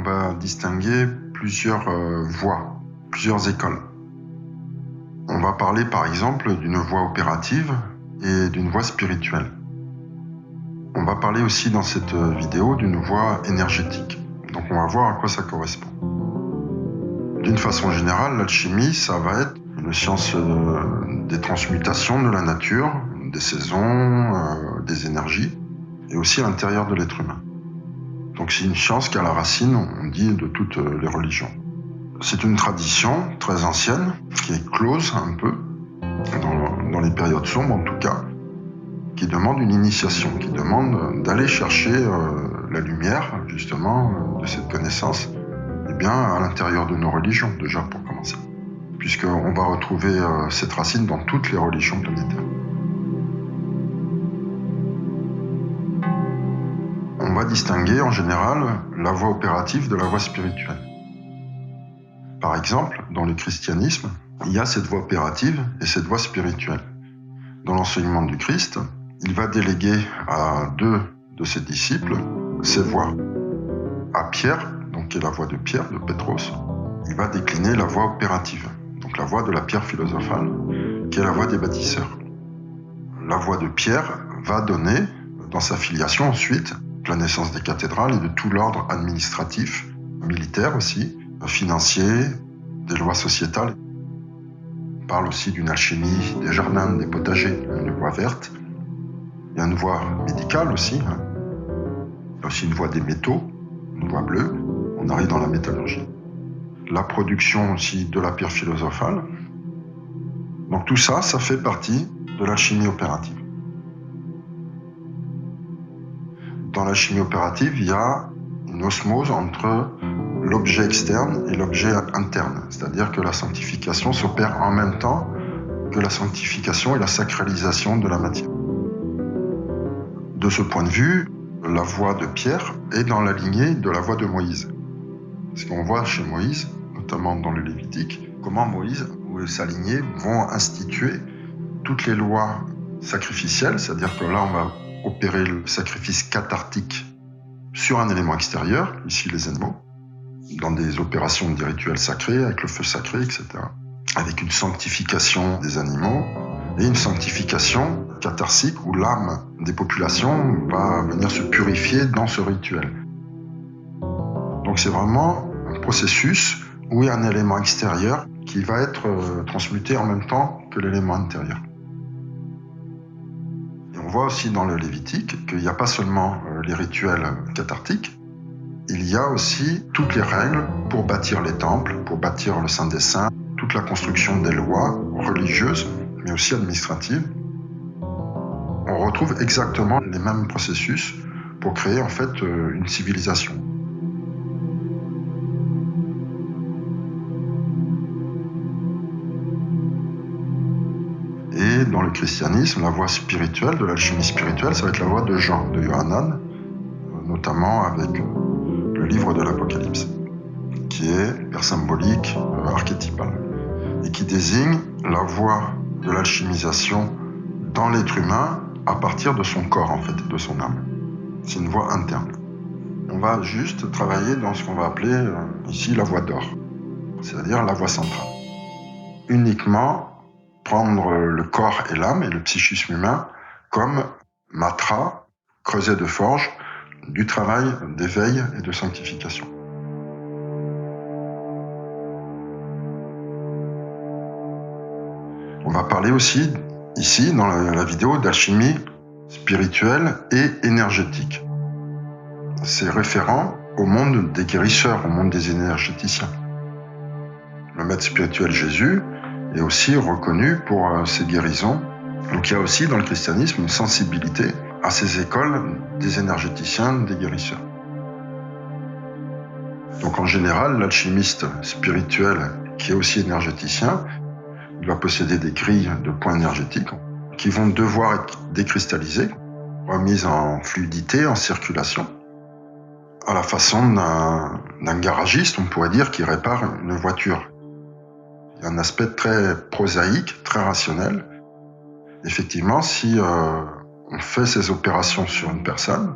va distinguer plusieurs voies, plusieurs écoles. On va parler par exemple d'une voie opérative et d'une voie spirituelle. On va parler aussi dans cette vidéo d'une voie énergétique. Donc on va voir à quoi ça correspond. D'une façon générale, l'alchimie, ça va être une science des transmutations de la nature, des saisons, des énergies, et aussi à l'intérieur de l'être humain. Donc c'est une science qui a la racine, on dit, de toutes les religions. C'est une tradition très ancienne, qui est close un peu, dans les périodes sombres en tout cas, qui demande une initiation, qui demande d'aller chercher la lumière, justement, de cette connaissance, eh bien, à l'intérieur de nos religions, déjà, pour commencer. Puisqu'on va retrouver cette racine dans toutes les religions planétaires. On va distinguer, en général, la voie opérative de la voie spirituelle. Par exemple, dans le christianisme, il y a cette voie opérative et cette voie spirituelle. Dans l'enseignement du Christ, il va déléguer à 2 de ses disciples ces voies. À Pierre, donc qui est la voie de Pierre, de Pétros, il va décliner la voie opérative, donc la voie de la pierre philosophale, qui est la voie des bâtisseurs. La voie de Pierre va donner, dans sa filiation ensuite, la naissance des cathédrales et de tout l'ordre administratif, militaire aussi, financier, des lois sociétales. On parle aussi d'une alchimie des jardins, des potagers, une voie verte. Il y a une voie médicale aussi. Il y a aussi une voie des métaux, une voie bleue. On arrive dans la métallurgie. La production aussi de la pierre philosophale. Donc tout ça, ça fait partie de l'alchimie opérative. Dans l'alchimie opérative, il y a une osmose entre l'objet externe et l'objet interne. C'est-à-dire que la sanctification s'opère en même temps que la sanctification et la sacralisation de la matière. De ce point de vue, la voie de Pierre est dans la lignée de la voie de Moïse. Parce qu'on voit chez Moïse, notamment dans le Lévitique, comment Moïse ou sa lignée vont instituer toutes les lois sacrificielles, c'est-à-dire que là on va opérer le sacrifice cathartique sur un élément extérieur, ici les animaux, dans des opérations des rituels sacrés, avec le feu sacré, etc. Avec une sanctification des animaux et une sanctification catharsique où l'âme des populations va venir se purifier dans ce rituel. Donc c'est vraiment un processus où il y a un élément extérieur qui va être transmuté en même temps que l'élément intérieur. Et on voit aussi dans le Lévitique qu'il n'y a pas seulement les rituels cathartiques, il y a aussi toutes les règles pour bâtir les temples, pour bâtir le Saint des Saints, toute la construction des lois religieuses, mais aussi administratives. On retrouve exactement les mêmes processus pour créer en fait une civilisation. Et dans le christianisme, la voie spirituelle, de l'alchimie spirituelle, ça va être la voie de Jean, de Yohanan, notamment avec le livre de l'Apocalypse, qui est hypersymbolique, archétypal, et qui désigne la voie de l'alchimisation dans l'être humain à partir de son corps, en fait, de son âme. C'est une voie interne. On va juste travailler dans ce qu'on va appeler ici la voie d'or, c'est-à-dire la voie centrale. Uniquement prendre le corps et l'âme et le psychisme humain comme matra, creuset de forge, du travail d'éveil et de sanctification. On va parler aussi, ici, dans la vidéo, d'alchimie spirituelle et énergétique. C'est référent au monde des guérisseurs, au monde des énergéticiens. Le maître spirituel Jésus est aussi reconnu pour ses guérisons. Donc il y a aussi dans le christianisme une sensibilité à ces écoles des énergéticiens, des guérisseurs. Donc en général, l'alchimiste spirituel qui est aussi énergéticien, il va posséder des grilles de points énergétiques qui vont devoir être décristallisées, remises en fluidité, en circulation, à la façon d'un garagiste, on pourrait dire, qui répare une voiture. Il y a un aspect très prosaïque, très rationnel. Effectivement, si on fait ces opérations sur une personne,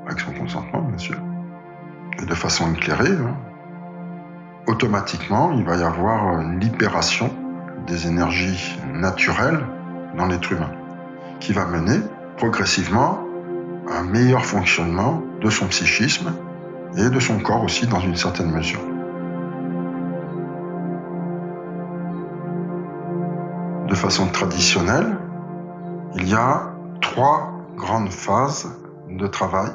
avec son consentement bien sûr, et de façon éclairée, automatiquement, il va y avoir une libération des énergies naturelles dans l'être humain, qui va mener progressivement à un meilleur fonctionnement de son psychisme et de son corps aussi dans une certaine mesure. De façon traditionnelle, il y a 3 grandes phases de travail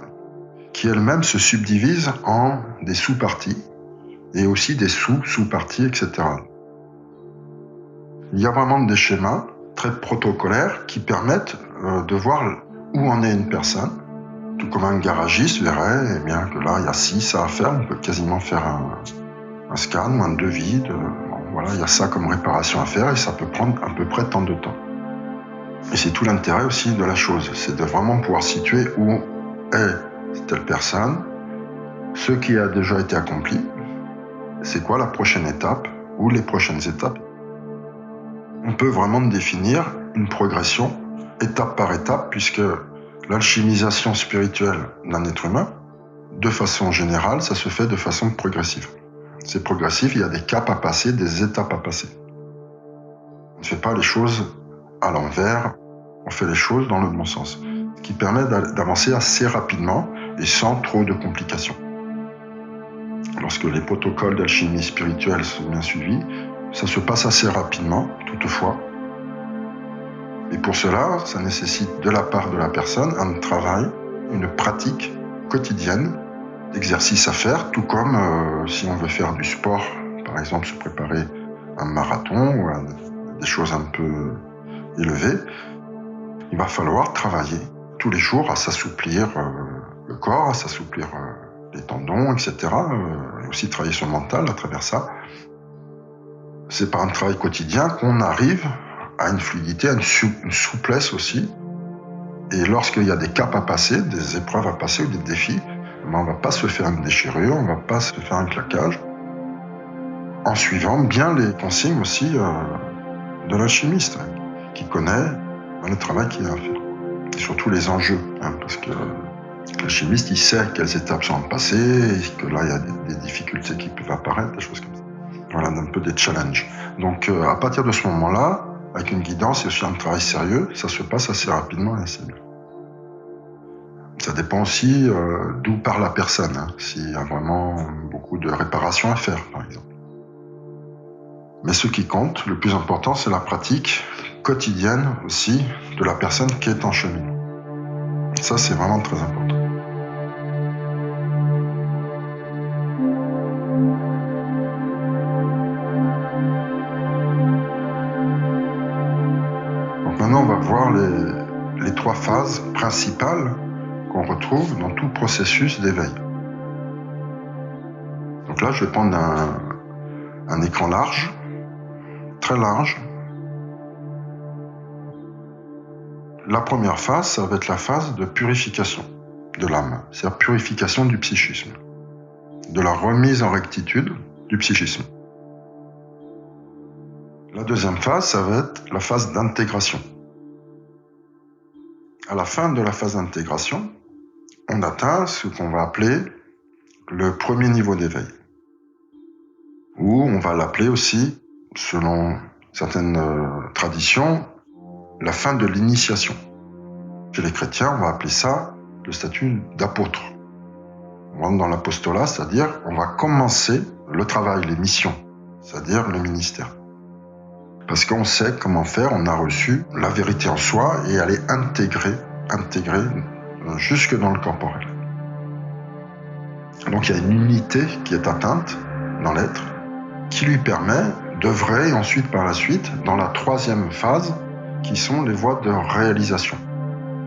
qui elles-mêmes se subdivisent en des sous-parties et aussi des sous-sous-parties, etc. Il y a vraiment des schémas très protocolaires qui permettent de voir où en est une personne. Tout comme un garagiste verrait eh bien, que là, il y a ça à faire, on peut quasiment faire un scan ou un devis. Voilà, il y a ça comme réparation à faire et ça peut prendre à peu près tant de temps. Et c'est tout l'intérêt aussi de la chose, c'est de vraiment pouvoir situer où est telle personne, ce qui a déjà été accompli, c'est quoi la prochaine étape ou les prochaines étapes. On peut vraiment définir une progression étape par étape, puisque l'alchimisation spirituelle d'un être humain, de façon générale, ça se fait de façon progressive. C'est progressif, il y a des caps à passer, des étapes à passer. On ne fait pas les choses à l'envers, on fait les choses dans le bon sens, ce qui permet d'avancer assez rapidement et sans trop de complications. Lorsque les protocoles d'alchimie spirituelle sont bien suivis, ça se passe assez rapidement, toutefois. Et pour cela, ça nécessite de la part de la personne un travail, une pratique quotidienne d'exercices à faire, tout comme si on veut faire du sport, par exemple se préparer à un marathon ou à des choses un peu élevées, il va falloir travailler tous les jours à s'assouplir le corps, à s'assouplir les tendons, etc. Et aussi travailler son mental à travers ça. C'est par un travail quotidien qu'on arrive à une fluidité, à une souplesse aussi. Et lorsqu'il y a des caps à passer, des épreuves à passer ou des défis, on ne va pas se faire une déchirure, on ne va pas se faire un claquage, en suivant bien les consignes aussi de l'alchimiste, qui connaît le travail qu'il a à faire. Et surtout les enjeux, parce que l'alchimiste, il sait quelles étapes sont à passer, et que là, il y a des difficultés qui peuvent apparaître, des choses comme ça. Voilà, un peu des challenges. Donc, à partir de ce moment-là, avec une guidance et aussi un travail sérieux, ça se passe assez rapidement et assez bien. Ça dépend aussi d'où part la personne, s'il y a vraiment beaucoup de réparations à faire, par exemple. Mais ce qui compte, le plus important, c'est la pratique quotidienne aussi de la personne qui est en cheminement. Ça, c'est vraiment très important. Donc maintenant, on va voir les 3 phases principales qu'on retrouve dans tout processus d'éveil. Donc là, je vais prendre un écran large, très large. La première phase, ça va être la phase de purification de l'âme, c'est-à-dire purification du psychisme, de la remise en rectitude du psychisme. La deuxième phase, ça va être la phase d'intégration. À la fin de la phase d'intégration, on atteint ce qu'on va appeler le premier niveau d'éveil, ou on va l'appeler aussi, selon certaines traditions, la fin de l'initiation. Chez les chrétiens, on va appeler ça le statut d'apôtre. On rentre dans l'apostolat, c'est-à-dire on va commencer le travail, les missions, c'est-à-dire le ministère. Parce qu'on sait comment faire, on a reçu la vérité en soi et elle est intégrée jusque dans le corporel. Donc il y a une unité qui est atteinte dans l'être qui lui permet d'œuvrer ensuite par la suite dans la troisième phase qui sont les voies de réalisation.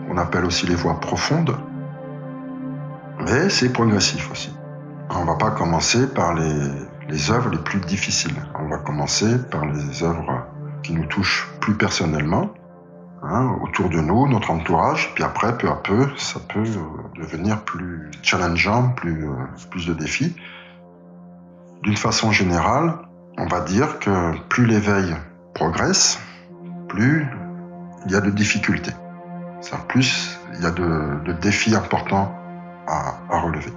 On appelle aussi les voies profondes, mais c'est progressif aussi. On ne va pas commencer par les œuvres les plus difficiles. On va commencer par les œuvres qui nous touchent plus personnellement, autour de nous, notre entourage, puis après, peu à peu, ça peut devenir plus challengeant, plus de défis. D'une façon générale, on va dire que plus l'éveil progresse, plus il y a de difficultés. Plus il y a de défis importants à relever.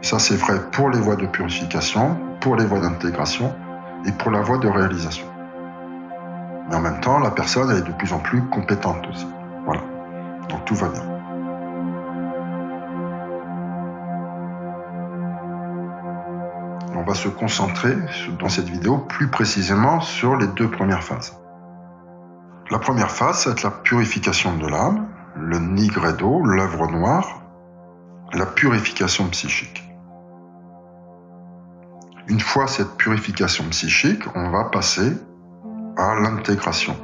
Ça, c'est vrai pour les voies de purification, pour les voies d'intégration et pour la voie de réalisation. Mais en même temps, la personne est de plus en plus compétente aussi. Voilà. Donc tout va bien. On va se concentrer dans cette vidéo plus précisément sur les deux premières phases. La première phase, ça va être la purification de l'âme, le nigredo, l'œuvre noire, la purification psychique. Une fois cette purification psychique, on va passer à l'intégration.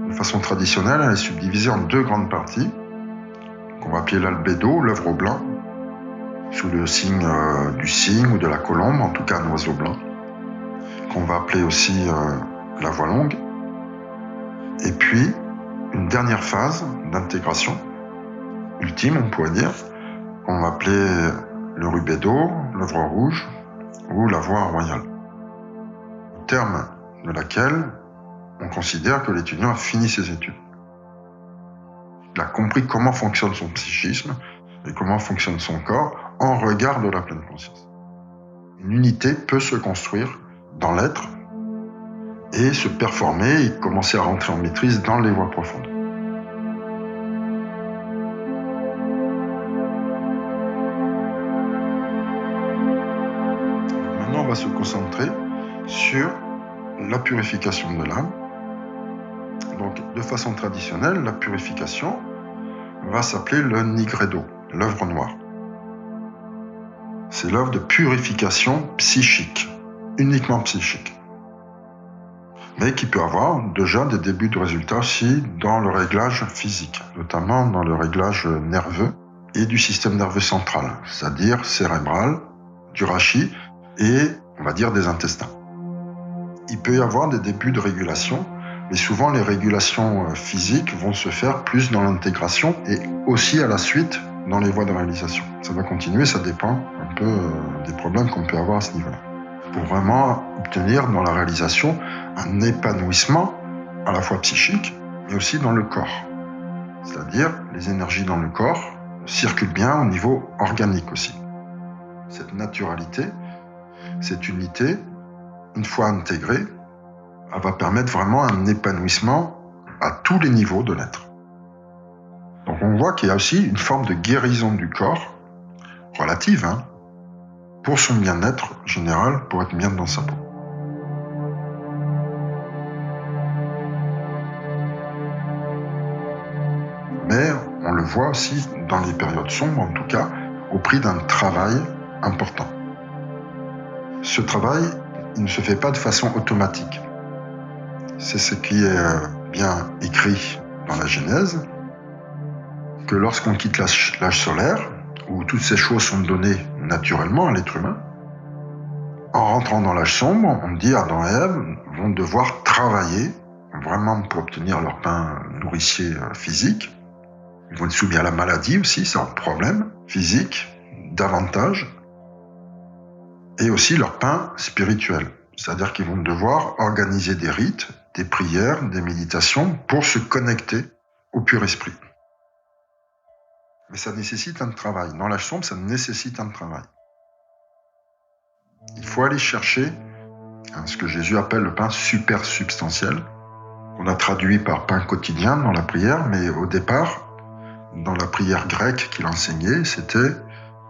De façon traditionnelle, elle est subdivisée en deux grandes parties, qu'on va appeler l'albédo, l'œuvre au blanc, sous le signe du cygne ou de la colombe, en tout cas un oiseau blanc, qu'on va appeler aussi la voie longue. Et puis, une dernière phase d'intégration, ultime on pourrait dire, qu'on va appeler le rubédo, l'œuvre rouge ou la voie royale. Au terme de laquelle on considère que l'étudiant a fini ses études. Il a compris comment fonctionne son psychisme et comment fonctionne son corps en regard de la pleine conscience. Une unité peut se construire dans l'être et se performer et commencer à rentrer en maîtrise dans les voies profondes. Maintenant, on va se concentrer sur la purification de l'âme. Donc, de façon traditionnelle, la purification va s'appeler le nigredo, l'œuvre noire. C'est l'œuvre de purification psychique, uniquement psychique. Mais qui peut avoir déjà des débuts de résultats aussi dans le réglage physique, notamment dans le réglage nerveux et du système nerveux central, c'est-à-dire cérébral, du rachis et, on va dire, des intestins. Il peut y avoir des débuts de régulation, mais souvent les régulations physiques vont se faire plus dans l'intégration et aussi à la suite dans les voies de réalisation. Ça va continuer, ça dépend un peu des problèmes qu'on peut avoir à ce niveau-là. Pour vraiment obtenir dans la réalisation un épanouissement à la fois psychique, mais aussi dans le corps. C'est-à-dire les énergies dans le corps circulent bien au niveau organique aussi. Cette naturalité, cette unité, une fois intégrée, elle va permettre vraiment un épanouissement à tous les niveaux de l'être. Donc on voit qu'il y a aussi une forme de guérison du corps, relative, pour son bien-être général, pour être bien dans sa peau. Mais on le voit aussi dans les périodes sombres, en tout cas, au prix d'un travail important. Ce travail, il ne se fait pas de façon automatique. C'est ce qui est bien écrit dans la Genèse, que lorsqu'on quitte l'âge solaire, où toutes ces choses sont données naturellement à l'être humain, en rentrant dans l'âge sombre, on dit Adam et Ève vont devoir travailler vraiment pour obtenir leur pain nourricier physique. Ils vont être soumis à la maladie aussi, c'est un problème physique, davantage, et aussi leur pain spirituel. C'est-à-dire qu'ils vont devoir organiser des rites, des prières, des méditations pour se connecter au pur esprit. Mais ça nécessite un travail. Dans l'âge sombre, ça nécessite un travail. Il faut aller chercher ce que Jésus appelle le pain supersubstantiel, qu'on a traduit par pain quotidien dans la prière, mais au départ, dans la prière grecque qu'il enseignait, c'était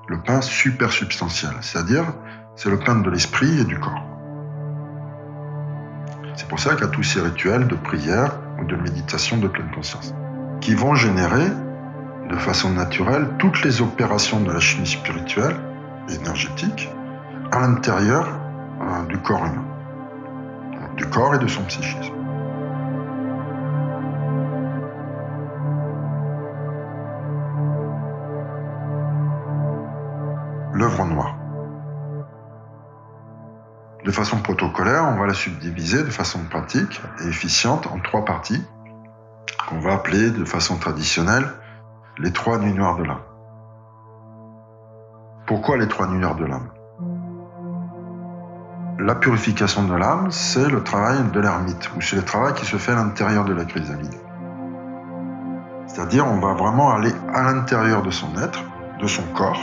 le pain supersubstantiel, c'est-à-dire c'est le pain de l'esprit et du corps. C'est pour ça qu'il y a tous ces rituels de prière ou de méditation de pleine conscience, qui vont générer de façon naturelle toutes les opérations de la chimie spirituelle et énergétique à l'intérieur du corps humain, du corps et de son psychisme. L'œuvre noire. De façon protocolaire, on va la subdiviser de façon pratique et efficiente en trois parties, qu'on va appeler de façon traditionnelle les trois nuits noires de l'âme. Pourquoi les trois nuits noires de l'âme ? La purification de l'âme, c'est le travail de l'ermite, ou c'est le travail qui se fait à l'intérieur de la chrysalide. C'est-à-dire, on va vraiment aller à l'intérieur de son être, de son corps,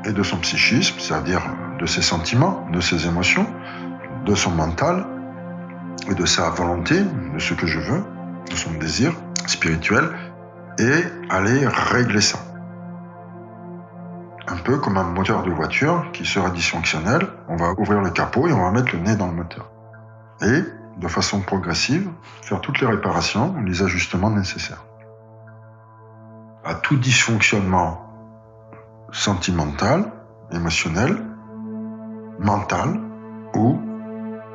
et de son psychisme, c'est-à-dire de ses sentiments, de ses émotions, de son mental et de sa volonté, de ce que je veux, de son désir spirituel, et aller régler ça. Un peu comme un moteur de voiture qui sera dysfonctionnel, on va ouvrir le capot et on va mettre le nez dans le moteur. Et, de façon progressive, faire toutes les réparations, les ajustements nécessaires. À tout dysfonctionnement sentimental, émotionnel, mental ou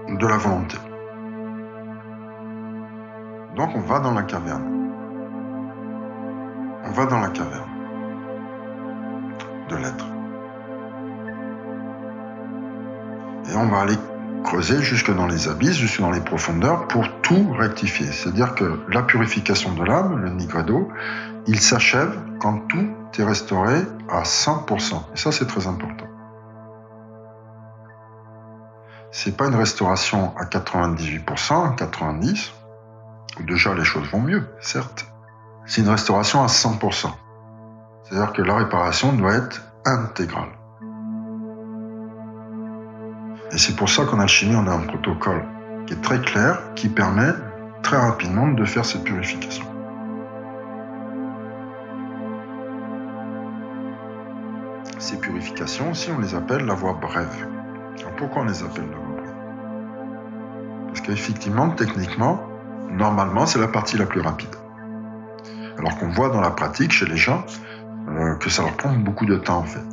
de la volonté. Donc on va dans la caverne. On va dans la caverne de l'être. Et on va aller creuser jusque dans les abysses, jusque dans les profondeurs pour tout rectifier. C'est-à-dire que la purification de l'âme, le nigredo, il s'achève quand tout est restauré à 100%. Et ça, c'est très important. C'est pas une restauration à 98%, à 90%, où déjà les choses vont mieux, certes. C'est une restauration à 100%. C'est-à-dire que la réparation doit être intégrale. Et c'est pour ça qu'en alchimie, on a un protocole qui est très clair, qui permet très rapidement de faire cette purification. Ces purifications aussi, on les appelle la voie brève. Alors pourquoi on les appelle la voie brève? Parce qu'effectivement, techniquement, normalement, c'est la partie la plus rapide. Alors qu'on voit dans la pratique, chez les gens, que ça leur prend beaucoup de temps, en fait.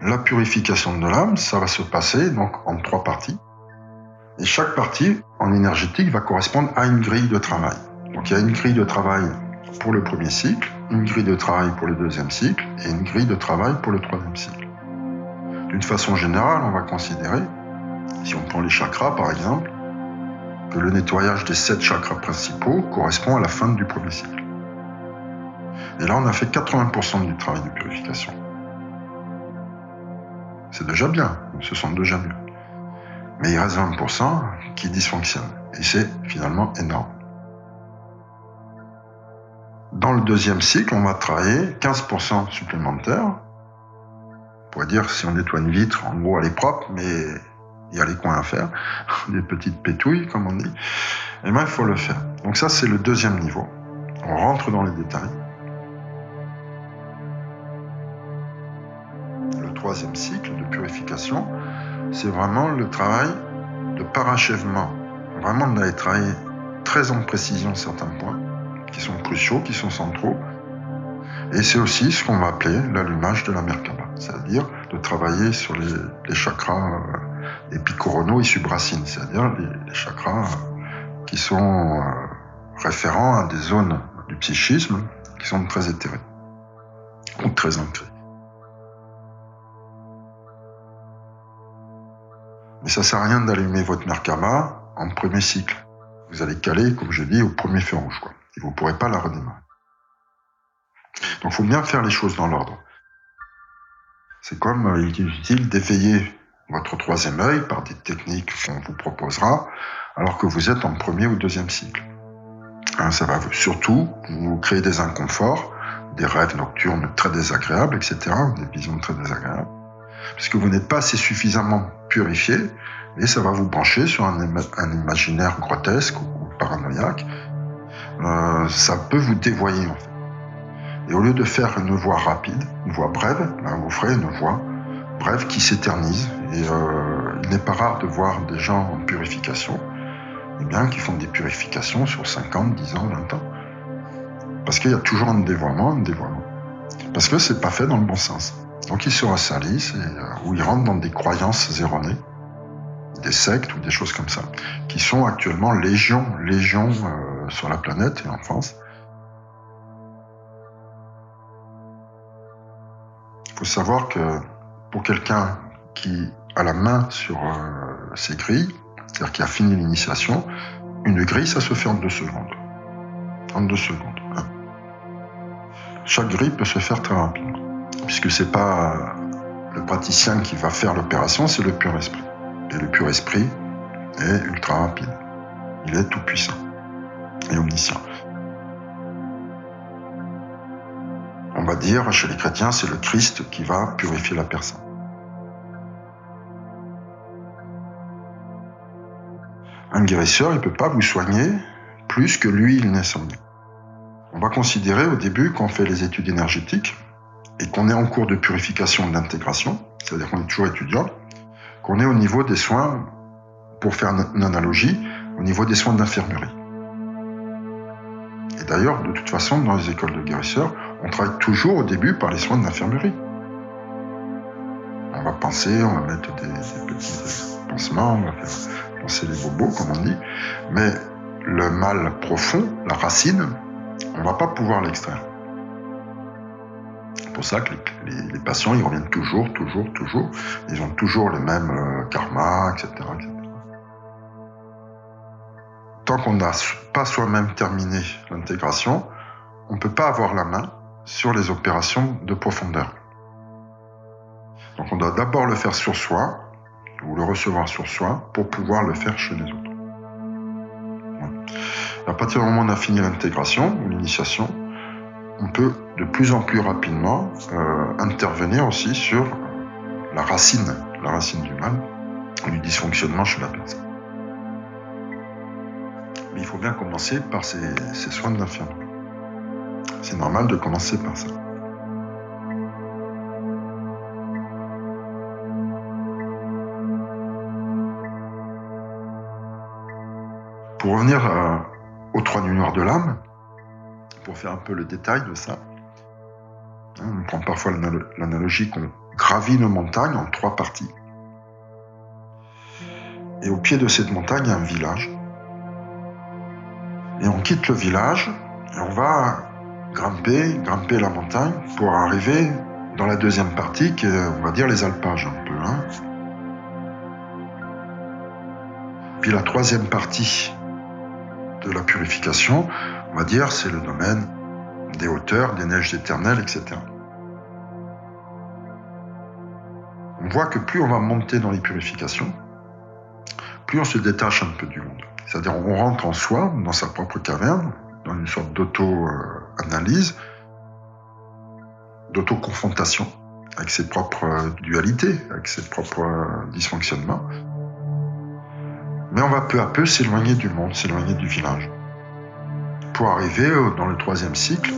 La purification de l'âme, ça va se passer donc en 3 parties. Et chaque partie, en énergétique, va correspondre à une grille de travail. Donc il y a une grille de travail pour le premier cycle, une grille de travail pour le deuxième cycle et une grille de travail pour le troisième cycle. D'une façon générale, on va considérer, si on prend les chakras par exemple, que le nettoyage des 7 chakras principaux correspond à la fin du premier cycle. Et là, on a fait 80% du travail de purification. C'est déjà bien, ce sont déjà mieux. Mais il reste 20% qui dysfonctionnent. Et c'est finalement énorme. Dans le deuxième cycle, on va travailler 15% supplémentaires. On pourrait dire, si on nettoie une vitre, en gros, elle est propre, mais il y a les coins à faire, des petites pétouilles, comme on dit. Et bien, il faut le faire. Donc ça, c'est le deuxième niveau. On rentre dans les détails. Le troisième cycle de purification, c'est vraiment le travail de parachèvement. Vraiment d'aller travailler très en précision certains points qui sont cruciaux, qui sont centraux. Et c'est aussi ce qu'on va appeler l'allumage de la Merkaba, c'est-à-dire de travailler sur les chakras épicoronaux et subracines, c'est-à-dire les chakras qui sont référents à des zones du psychisme qui sont très éthérées ou très ancrées. Mais ça ne sert à rien d'allumer votre Merkaba en premier cycle. Vous allez caler, comme je dis, au premier feu rouge, quoi. Et vous ne pourrez pas la redémarrer. Donc il faut bien faire les choses dans l'ordre. C'est comme il est utile d'éveiller votre troisième œil par des techniques qu'on vous proposera alors que vous êtes en premier ou deuxième cycle. Ça va surtout vous créer des inconforts, des rêves nocturnes très désagréables, etc., des visions très désagréables, puisque vous n'êtes pas assez suffisamment purifié et ça va vous brancher sur un imaginaire grotesque ou paranoïaque. Ça peut vous dévoyer en fait. Et au lieu de faire une voie rapide, une voie brève, vous ferez une voie brève qui s'éternise. Et il n'est pas rare de voir des gens en purification, qui font des purifications sur 50, 10 ans, 20 ans. Parce qu'il y a toujours un dévoiement. Parce que c'est pas fait dans le bon sens. Donc ils se ressalissent ou ils rentrent dans des croyances erronées, des sectes ou des choses comme ça, qui sont actuellement légion sur la planète et en France. Il faut savoir que pour quelqu'un qui a la main sur ces grilles, c'est-à-dire qui a fini l'initiation, une grille, ça se fait en 2 secondes. En 2 secondes. Chaque grille peut se faire très rapidement, puisque c'est pas le praticien qui va faire l'opération, c'est le pur esprit. Et le pur esprit est ultra rapide. Il est tout puissant. et omniscient. On va dire, chez les chrétiens, c'est le Christ qui va purifier la personne. Un guérisseur, il ne peut pas vous soigner plus que lui, il n'est soigné. On va considérer au début qu'on fait les études énergétiques et qu'on est en cours de purification et d'intégration, c'est-à-dire qu'on est toujours étudiant, qu'on est au niveau des soins, pour faire une analogie, au niveau des soins d'infirmerie. Et d'ailleurs, de toute façon, dans les écoles de guérisseurs, on travaille toujours au début par les soins d'infirmerie. On va penser, on va mettre des petits pansements, on va faire penser les bobos, comme on dit, mais le mal profond, la racine, on ne va pas pouvoir l'extraire. C'est pour ça que les patients, ils reviennent toujours. Ils ont toujours les mêmes karmas, etc., etc. Tant qu'on n'a pas soi-même terminé l'intégration, on ne peut pas avoir la main sur les opérations de profondeur. Donc on doit d'abord le faire sur soi, ou le recevoir sur soi, pour pouvoir le faire chez les autres. Voilà. À partir du moment où on a fini l'intégration, ou l'initiation, on peut de plus en plus rapidement intervenir aussi sur la racine du mal, du dysfonctionnement chez la personne. Mais il faut bien commencer par ces soins d'infirmerie. C'est normal de commencer par ça. Pour revenir aux 3 nuits noires de l'âme, pour faire un peu le détail de ça, on prend parfois l'analogie qu'on gravit une montagne en 3 parties. Et au pied de cette montagne, il y a un village. Et on quitte le village et on va grimper la montagne pour arriver dans la deuxième partie qui est, on va dire, les alpages un peu. Puis la troisième partie de la purification, on va dire, c'est le domaine des hauteurs, des neiges éternelles, etc. On voit que plus on va monter dans les purifications, plus on se détache un peu du monde. C'est-à-dire on rentre en soi, dans sa propre caverne, dans une sorte d'auto-analyse, d'auto-confrontation avec ses propres dualités, avec ses propres dysfonctionnements. Mais on va peu à peu s'éloigner du monde, s'éloigner du village, pour arriver dans le 3e cycle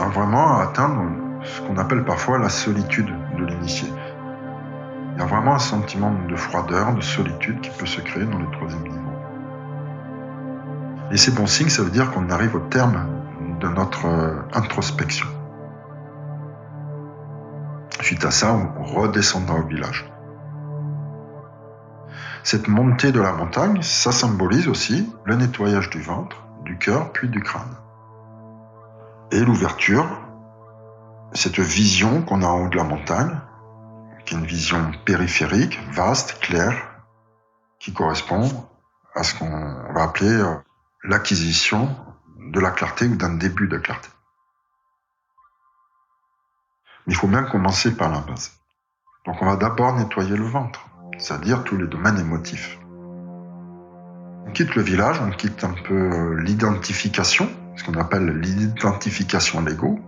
à vraiment atteindre ce qu'on appelle parfois la solitude de l'initié. Il y a vraiment un sentiment de froideur, de solitude qui peut se créer dans le 3e niveau. Et c'est bon signe, ça veut dire qu'on arrive au terme de notre introspection. Suite à ça, on redescendra au village. Cette montée de la montagne, ça symbolise aussi le nettoyage du ventre, du cœur, puis du crâne. Et l'ouverture, cette vision qu'on a en haut de la montagne, qui est une vision périphérique, vaste, claire, qui correspond à ce qu'on va appeler l'acquisition de la clarté ou d'un début de clarté. Mais il faut bien commencer par la base. Donc on va d'abord nettoyer le ventre, c'est-à-dire tous les domaines émotifs. On quitte le village, on quitte un peu l'identification, ce qu'on appelle l'identification de l'ego,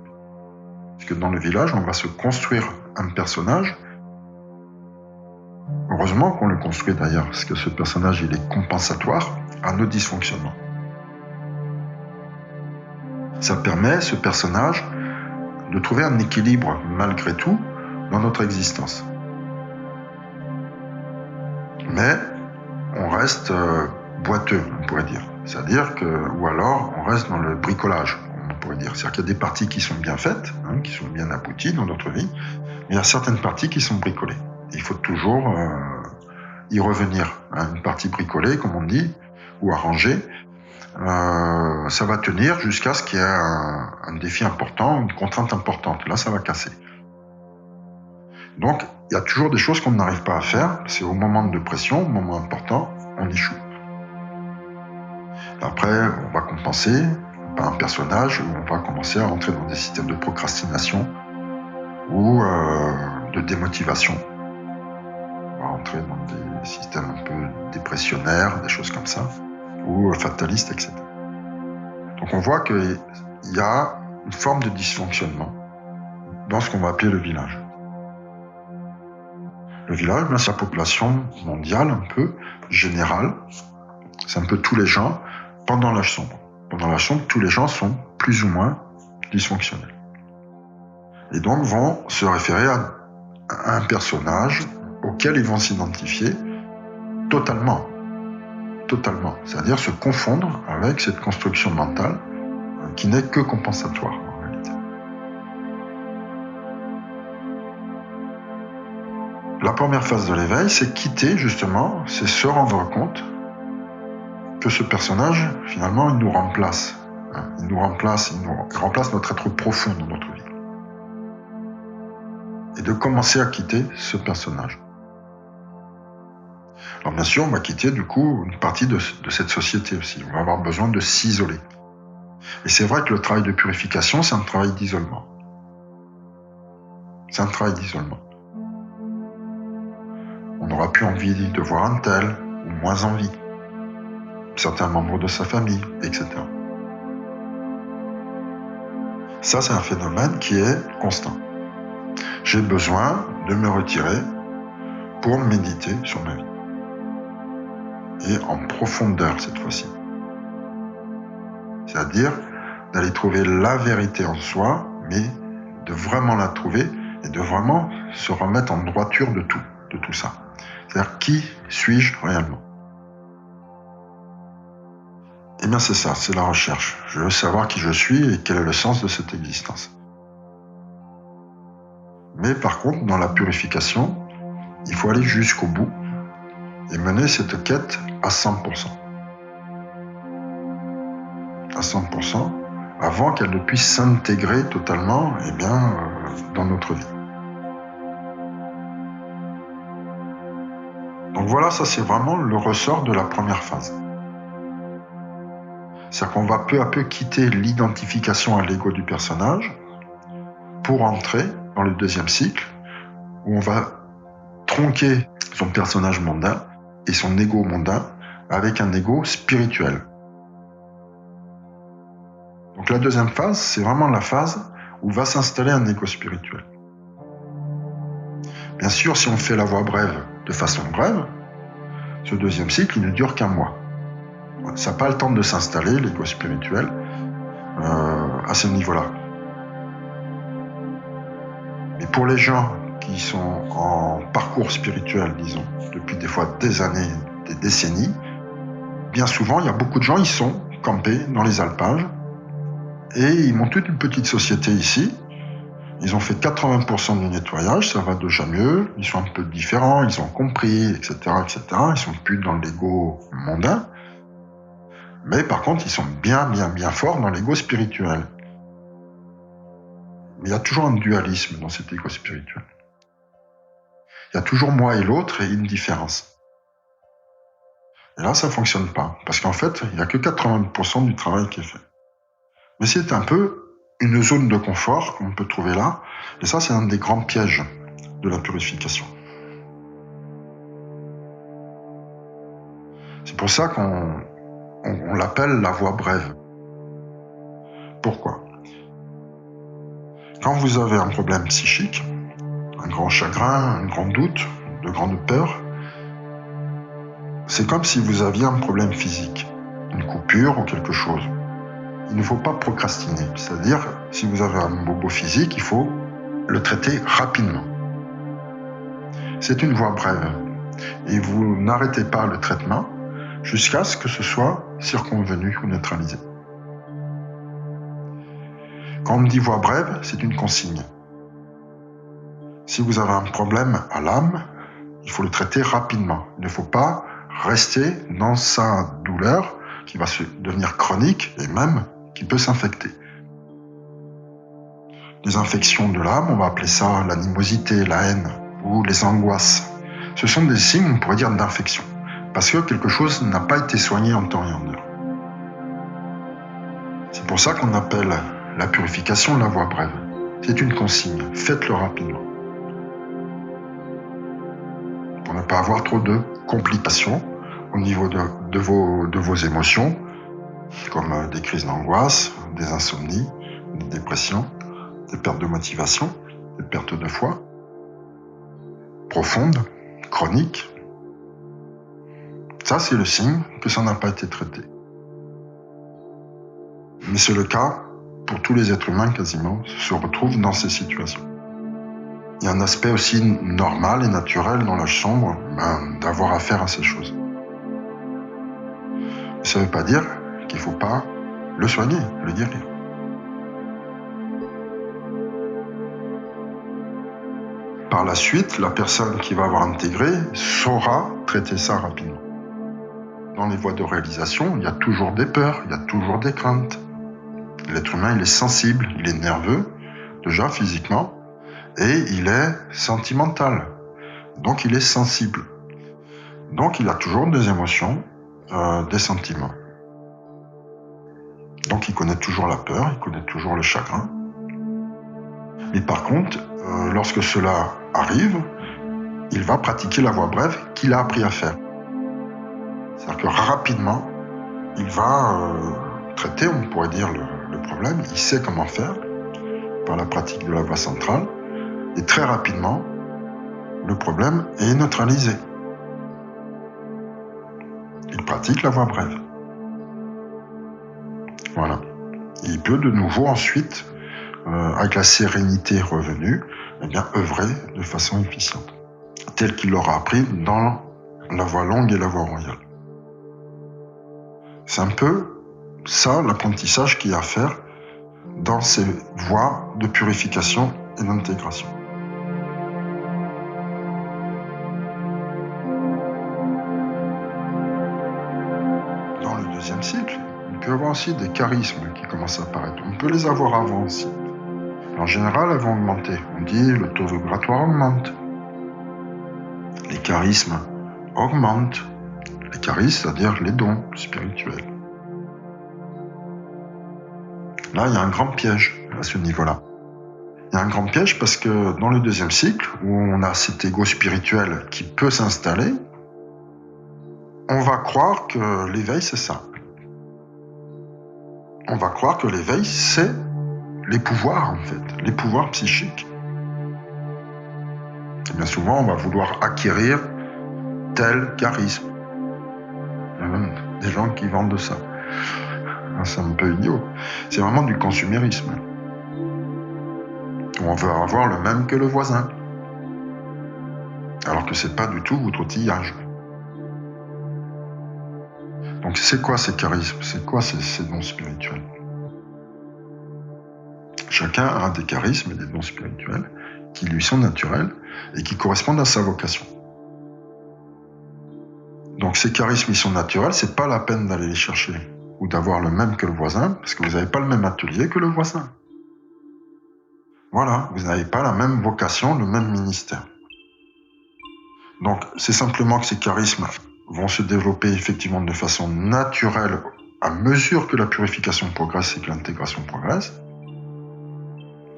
parce que dans le village, on va se construire un personnage. Heureusement qu'on le construit d'ailleurs, parce que ce personnage, il est compensatoire à nos dysfonctionnements. Ça permet, ce personnage, de trouver un équilibre, malgré tout, dans notre existence. Mais on reste boiteux, on pourrait dire. C'est-à-dire que, ou alors, on reste dans le bricolage, on pourrait dire. C'est-à-dire qu'il y a des parties qui sont bien faites, qui sont bien abouties dans notre vie, mais il y a certaines parties qui sont bricolées. Et il faut toujours y revenir. Une partie bricolée, comme on dit, ou arrangée, ça va tenir jusqu'à ce qu'il y ait un défi important, une contrainte importante. Là, ça va casser. Donc, il y a toujours des choses qu'on n'arrive pas à faire. C'est au moment de pression, au moment important, on échoue. Après, on va compenser par un personnage où on va commencer à rentrer dans des systèmes de procrastination ou de démotivation. On va rentrer dans des systèmes un peu dépressionnaires, des choses comme ça, ou fatalistes, etc. Donc on voit qu'il y a une forme de dysfonctionnement dans ce qu'on va appeler le village. Le village, c'est la population mondiale, un peu générale. C'est un peu tous les gens pendant l'âge sombre. Pendant l'âge sombre, tous les gens sont plus ou moins dysfonctionnels. Et donc vont se référer à un personnage auquel ils vont s'identifier totalement. Totalement. C'est-à-dire se confondre avec cette construction mentale qui n'est que compensatoire en réalité. La première phase de l'éveil, c'est quitter justement, c'est se rendre compte que ce personnage, finalement, il nous remplace. Il remplace notre être profond dans notre vie. Et de commencer à quitter ce personnage. Alors bien sûr, on va quitter du coup une partie de cette société aussi. On va avoir besoin de s'isoler. Et c'est vrai que le travail de purification, c'est un travail d'isolement. C'est un travail d'isolement. On n'aura plus envie de voir un tel, ou moins envie. Certains membres de sa famille, etc. Ça, c'est un phénomène qui est constant. J'ai besoin de me retirer pour méditer sur ma vie. Et en profondeur cette fois-ci. C'est-à-dire d'aller trouver la vérité en soi, mais de vraiment la trouver et de vraiment se remettre en droiture de tout ça. C'est-à-dire qui suis-je réellement ? Eh bien c'est ça, c'est la recherche. Je veux savoir qui je suis et quel est le sens de cette existence. Mais par contre, dans la purification, il faut aller jusqu'au bout et mener cette quête à 100%. À 100%, avant qu'elle ne puisse s'intégrer totalement dans notre vie. Donc voilà, ça c'est vraiment le ressort de la première phase. C'est-à-dire qu'on va peu à peu quitter l'identification à l'ego du personnage pour entrer dans le deuxième cycle où on va tronquer son personnage mondain et son ego mondain avec un ego spirituel. Donc la deuxième phase, c'est vraiment la phase où va s'installer un ego spirituel. Bien sûr, si on fait la voie brève de façon brève, ce deuxième cycle, il ne dure qu'un mois. Ça n'a pas le temps de s'installer, l'ego spirituel, à ce niveau-là. Mais pour les gens qui sont en parcours spirituel, disons, depuis des fois des années, des décennies, bien souvent, il y a beaucoup de gens, ils sont campés dans les alpages et ils montent toute une petite société ici. Ils ont fait 80% du nettoyage, ça va déjà mieux, ils sont un peu différents, ils ont compris, etc., etc. Ils sont plus dans l'ego mondain. Mais par contre, ils sont bien forts dans l'ego spirituel. Mais il y a toujours un dualisme dans cet ego spirituel. Il y a toujours moi et l'autre et une différence. Et là, ça ne fonctionne pas. Parce qu'en fait, il n'y a que 80% du travail qui est fait. Mais c'est un peu une zone de confort qu'on peut trouver là. Et ça, c'est un des grands pièges de la purification. C'est pour ça qu'on l'appelle la voie brève. Pourquoi ? Quand vous avez un problème psychique, un grand chagrin, un grand doute, de grandes peurs, c'est comme si vous aviez un problème physique, une coupure ou quelque chose. Il ne faut pas procrastiner, c'est-à-dire si vous avez un bobo physique, il faut le traiter rapidement. C'est une voie brève et vous n'arrêtez pas le traitement jusqu'à ce que ce soit circonvenu ou neutralisé. Quand on me dit voie brève, c'est une consigne. Si vous avez un problème à l'âme, il faut le traiter rapidement. Il ne faut pas rester dans sa douleur qui va devenir chronique et même qui peut s'infecter. Les infections de l'âme, on va appeler ça l'animosité, la haine ou les angoisses. Ce sont des signes, on pourrait dire, d'infection. Parce que quelque chose n'a pas été soigné en temps et en heure. C'est pour ça qu'on appelle la purification la voie brève. C'est une consigne, faites-le rapidement. Pour ne pas avoir trop de complications au niveau de vos émotions comme des crises d'angoisse, des insomnies, des dépressions, des pertes de motivation, des pertes de foi, profondes, chroniques. Ça, c'est le signe que ça n'a pas été traité. Mais c'est le cas pour tous les êtres humains quasiment, se retrouvent dans ces situations. Il y a un aspect aussi normal et naturel dans l'âge sombre d'avoir affaire à ces choses. Ça ne veut pas dire qu'il ne faut pas le soigner, le guérir. Par la suite, la personne qui va avoir intégré saura traiter ça rapidement. Dans les voies de réalisation, il y a toujours des peurs, il y a toujours des craintes. L'être humain, il est sensible, il est nerveux, déjà physiquement, et il est sentimental. Donc il est sensible. Donc il a toujours des émotions, des sentiments. Donc il connaît toujours la peur, il connaît toujours le chagrin. Mais par contre, lorsque cela arrive, il va pratiquer la voie brève qu'il a appris à faire. C'est-à-dire que rapidement, il va traiter, on pourrait dire, le problème. Il sait comment faire par la pratique de la voie centrale. Et très rapidement, le problème est neutralisé. Il pratique la voie brève. Voilà. Et il peut de nouveau ensuite, avec la sérénité revenue, œuvrer de façon efficiente, telle qu'il l'aura appris dans la voie longue et la voie royale. C'est un peu ça l'apprentissage qu'il y a à faire dans ces voies de purification et d'intégration. Dans le deuxième cycle, il peut y avoir aussi des charismes qui commencent à apparaître. On peut les avoir avant aussi. En général, elles vont augmenter. On dit le taux vibratoire augmente. Les charismes augmentent. Les charismes, c'est-à-dire les dons spirituels. Là, il y a un grand piège à ce niveau-là. Il y a un grand piège parce que dans le deuxième cycle, où on a cet ego spirituel qui peut s'installer, on va croire que l'éveil, c'est ça. On va croire que l'éveil, c'est les pouvoirs, en fait, les pouvoirs psychiques. Et bien souvent, on va vouloir acquérir tel charisme. Il y a même des gens qui vendent ça. C'est un peu idiot. C'est vraiment du consumérisme. On veut avoir le même que le voisin. Alors que c'est pas du tout votre outillage. Donc c'est quoi ces charismes? C'est quoi ces dons spirituels? Chacun a des charismes et des dons spirituels qui lui sont naturels et qui correspondent à sa vocation. Donc ces charismes, ils sont naturels, c'est pas la peine d'aller les chercher ou d'avoir le même que le voisin, parce que vous n'avez pas le même atelier que le voisin. Voilà, vous n'avez pas la même vocation, le même ministère. Donc c'est simplement que ces charismes vont se développer effectivement de façon naturelle à mesure que la purification progresse et que l'intégration progresse.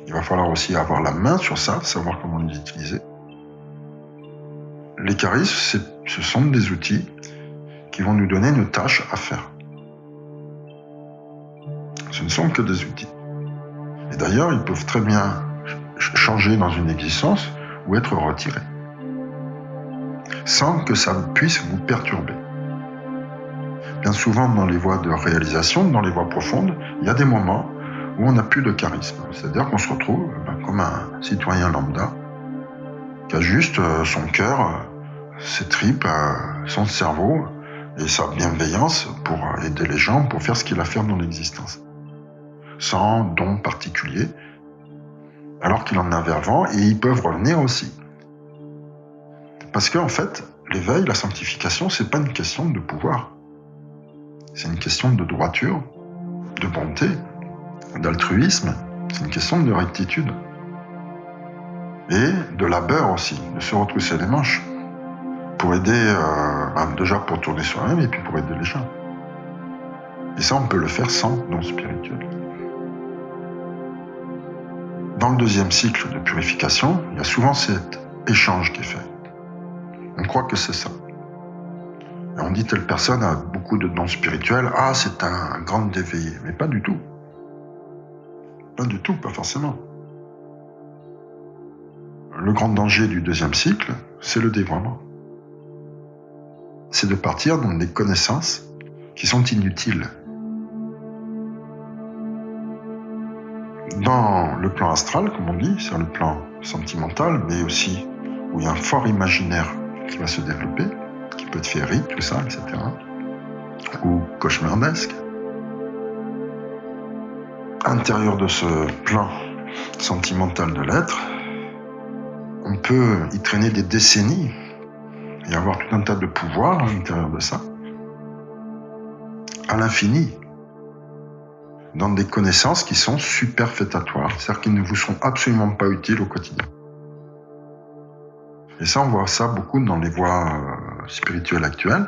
Il va falloir aussi avoir la main sur ça, savoir comment les utiliser. Les charismes, ce sont des outils qui vont nous donner une tâche à faire. Ce ne sont que des outils. Et d'ailleurs, ils peuvent très bien changer dans une existence ou être retirés, sans que ça puisse vous perturber. Bien souvent, dans les voies de réalisation, dans les voies profondes, il y a des moments où on n'a plus de charisme. C'est-à-dire qu'on se retrouve comme un citoyen lambda qui a juste son cœur, ses tripes, son cerveau et sa bienveillance pour aider les gens, pour faire ce qu'il a à faire dans l'existence. Sans don particulier, alors qu'il en avait avant, et ils peuvent revenir aussi. Parce qu'en fait, l'éveil, la sanctification, c'est pas une question de pouvoir. C'est une question de droiture, de bonté, d'altruisme, c'est une question de rectitude. Et de labeur aussi, de se retrousser les manches. Pour aider, déjà pour tourner soi-même et puis pour aider les gens. Et ça, on peut le faire sans don spirituel. Dans le deuxième cycle de purification, il y a souvent cet échange qui est fait. On croit que c'est ça. Et on dit telle personne a beaucoup de dons spirituels, ah c'est un grand éveillé. Mais pas du tout. Pas du tout, pas forcément. Le grand danger du deuxième cycle, c'est le dévoiement. C'est de partir dans des connaissances qui sont inutiles. Dans le plan astral, comme on dit, sur le plan sentimental, mais aussi où il y a un fort imaginaire qui va se développer, qui peut être féerique, tout ça, etc., ou cauchemardesque. À l'intérieur de ce plan sentimental de l'être, on peut y traîner des décennies et avoir tout un tas de pouvoirs à l'intérieur de ça, à l'infini, dans des connaissances qui sont superfétatoires, c'est-à-dire qui ne vous sont absolument pas utiles au quotidien. Et ça, on voit ça beaucoup dans les voies spirituelles actuelles,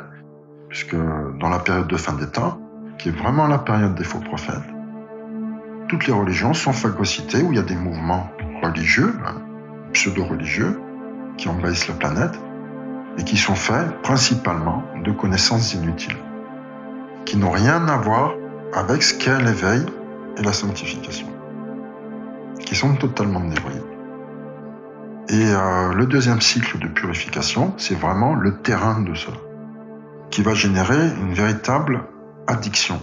puisque dans la période de fin des temps, qui est vraiment la période des faux prophètes, toutes les religions sont phagocytées, où il y a des mouvements religieux, pseudo-religieux, qui envahissent la planète, et qui sont faits principalement de connaissances inutiles, qui n'ont rien à voir avec ce qu'est l'éveil et la sanctification, qui sont totalement dévoyés. Et le deuxième cycle de purification, c'est vraiment le terrain de cela, qui va générer une véritable addiction.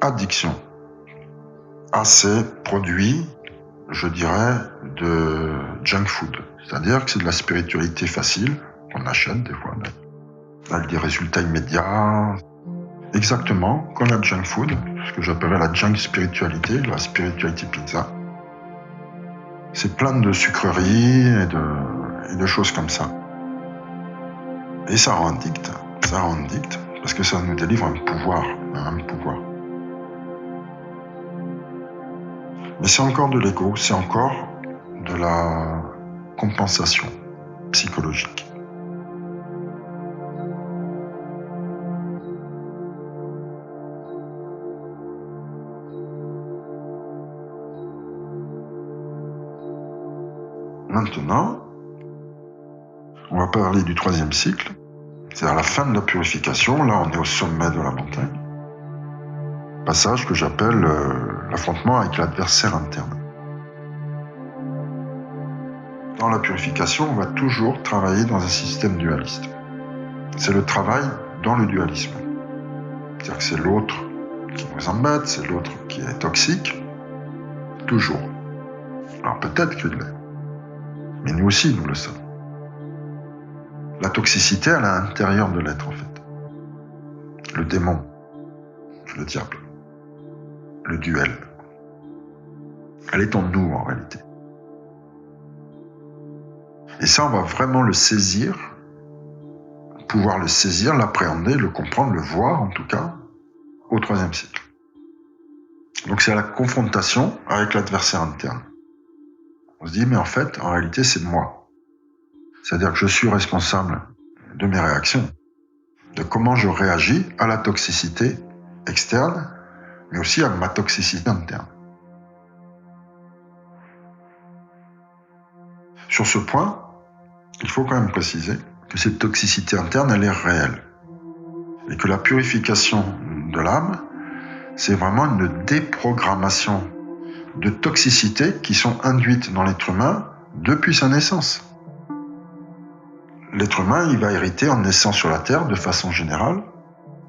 Addiction à ces produits, je dirais, de junk food. C'est-à-dire que c'est de la spiritualité facile, qu'on achète des fois, avec des résultats immédiats. Exactement comme la junk food, ce que j'appellerais la junk spiritualité, la spiritualité pizza. C'est plein de sucreries et de choses comme ça. Et ça rend addict, parce que ça nous délivre un pouvoir. Mais c'est encore de l'ego, c'est encore de la compensation psychologique. Maintenant, on va parler du troisième cycle, c'est-à-dire la fin de la purification. Là, on est au sommet de la montagne. Passage que j'appelle l'affrontement avec l'adversaire interne. Dans la purification, on va toujours travailler dans un système dualiste. C'est le travail dans le dualisme. C'est-à-dire que c'est l'autre qui nous embête, c'est l'autre qui est toxique, toujours. Alors peut-être qu'il l'est, mais nous aussi, nous le sommes. La toxicité, elle est à l'intérieur de l'être, en fait. Le démon, le diable, le duel. Elle est en nous, en réalité. Et ça, on va vraiment le saisir, pouvoir le saisir, l'appréhender, le comprendre, le voir, en tout cas, au troisième cycle. Donc c'est la confrontation avec l'adversaire interne. On se dit, mais en fait, en réalité, c'est moi. C'est-à-dire que je suis responsable de mes réactions, de comment je réagis à la toxicité externe, mais aussi à ma toxicité interne. Sur ce point, il faut quand même préciser que cette toxicité interne, elle est réelle. Et que la purification de l'âme, c'est vraiment une déprogrammation de toxicités qui sont induites dans l'être humain depuis sa naissance. L'être humain, il va hériter en naissant sur la Terre de façon générale,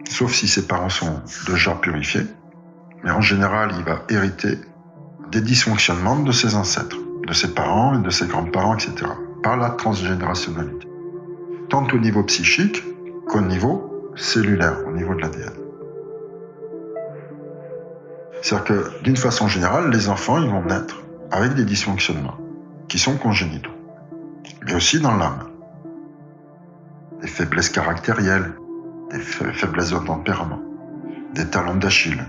sauf si ses parents sont déjà purifiés, mais en général, il va hériter des dysfonctionnements de ses ancêtres, de ses parents et de ses grands-parents, etc., par la transgénérationnalité, tant au niveau psychique qu'au niveau cellulaire, au niveau de l'ADN. C'est-à-dire que, d'une façon générale, les enfants, ils vont naître avec des dysfonctionnements qui sont congénitaux, mais aussi dans l'âme. Des faiblesses caractérielles, des faiblesses de tempérament, des talons d'Achille.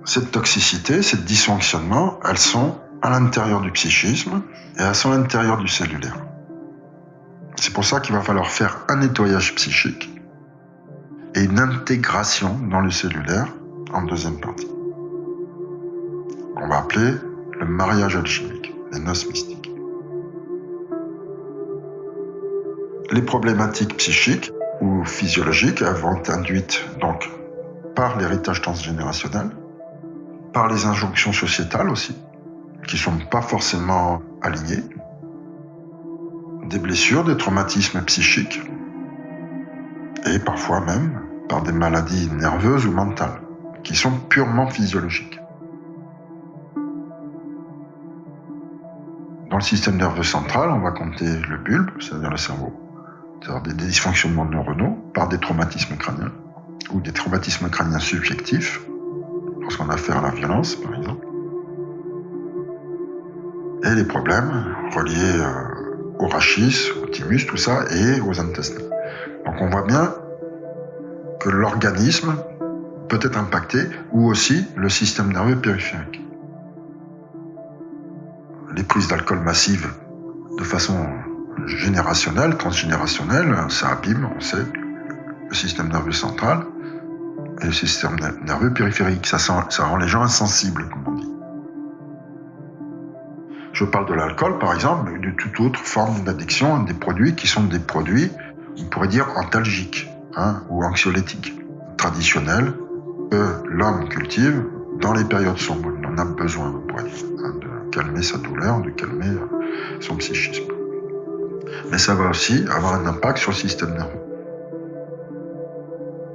Cette toxicité, ces dysfonctionnements, elles sont à l'intérieur du psychisme et elles sont à l'intérieur du cellulaire. C'est pour ça qu'il va falloir faire un nettoyage psychique et une intégration dans le cellulaire en deuxième partie. On va appeler le mariage alchimique, les noces mystiques. Les problématiques psychiques ou physiologiques elles vont être induites donc par l'héritage transgénérationnel, par les injonctions sociétales aussi, qui ne sont pas forcément alignées, des blessures, des traumatismes psychiques, et parfois même par des maladies nerveuses ou mentales, qui sont purement physiologiques. Dans le système nerveux central, on va compter le bulbe, c'est-à-dire le cerveau, c'est-à-dire des dysfonctionnements neuronaux par des traumatismes crâniens, ou des traumatismes crâniens subjectifs, lorsqu'on a affaire à la violence, par exemple, et les problèmes reliés au rachis, au thymus, tout ça, et aux intestins. Donc on voit bien que l'organisme peut être impacté, ou aussi le système nerveux périphérique. Les prises d'alcool massives de façon générationnelle, transgénérationnelle, ça abîme, on sait, le système nerveux central et le système nerveux périphérique. Ça rend les gens insensibles, comme on dit. Je parle de l'alcool, par exemple, mais de toute autre forme d'addiction, des produits qui sont des produits, on pourrait dire, antalgiques ou anxiolytiques, traditionnels, que l'homme cultive dans les périodes sombres. Il en a besoin, on pourrait dire, de calmer sa douleur, de calmer son psychisme. Mais ça va aussi avoir un impact sur le système nerveux.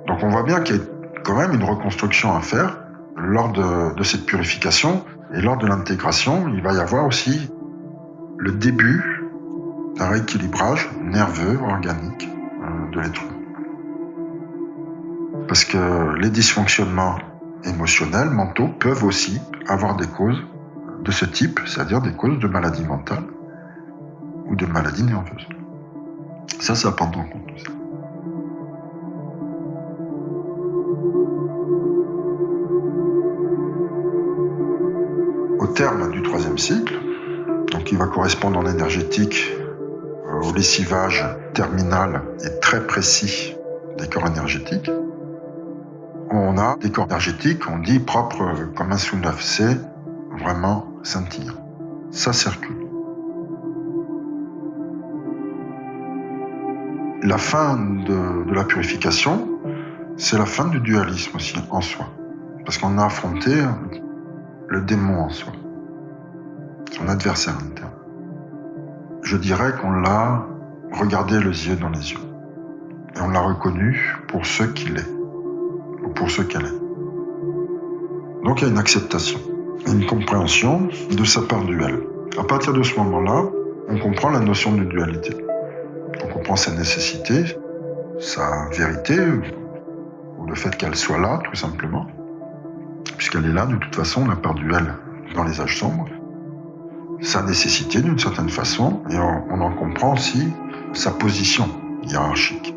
Donc on voit bien qu'il y a quand même une reconstruction à faire lors de cette purification, et lors de l'intégration, il va y avoir aussi le début d'un rééquilibrage nerveux, organique de l'être humain. Parce que les dysfonctionnements émotionnels, mentaux, peuvent aussi avoir des causes de ce type, c'est-à-dire des causes de maladies mentales ou de maladies nerveuses. Ça à prendre en compte aussi. Au terme du troisième cycle, donc qui va correspondre en énergétique au lessivage terminal et très précis des corps énergétiques, on a des corps énergétiques, on dit propres comme un sous neuf, c'est vraiment scintillant. Ça circule. La fin de la purification, c'est la fin du dualisme aussi en soi. Parce qu'on a affronté le démon en soi, son adversaire interne. Je dirais qu'on l'a regardé les yeux dans les yeux. Et on l'a reconnu pour ce qu'il est, ou pour ce qu'elle est. Donc il y a une acceptation, une compréhension de sa part duelle. À partir de ce moment-là, on comprend la notion de dualité. On comprend sa nécessité, sa vérité, ou le fait qu'elle soit là, tout simplement. Puisqu'elle est là, de toute façon, la part duelle dans les âges sombres. Sa nécessité, d'une certaine façon, et on en comprend aussi sa position hiérarchique.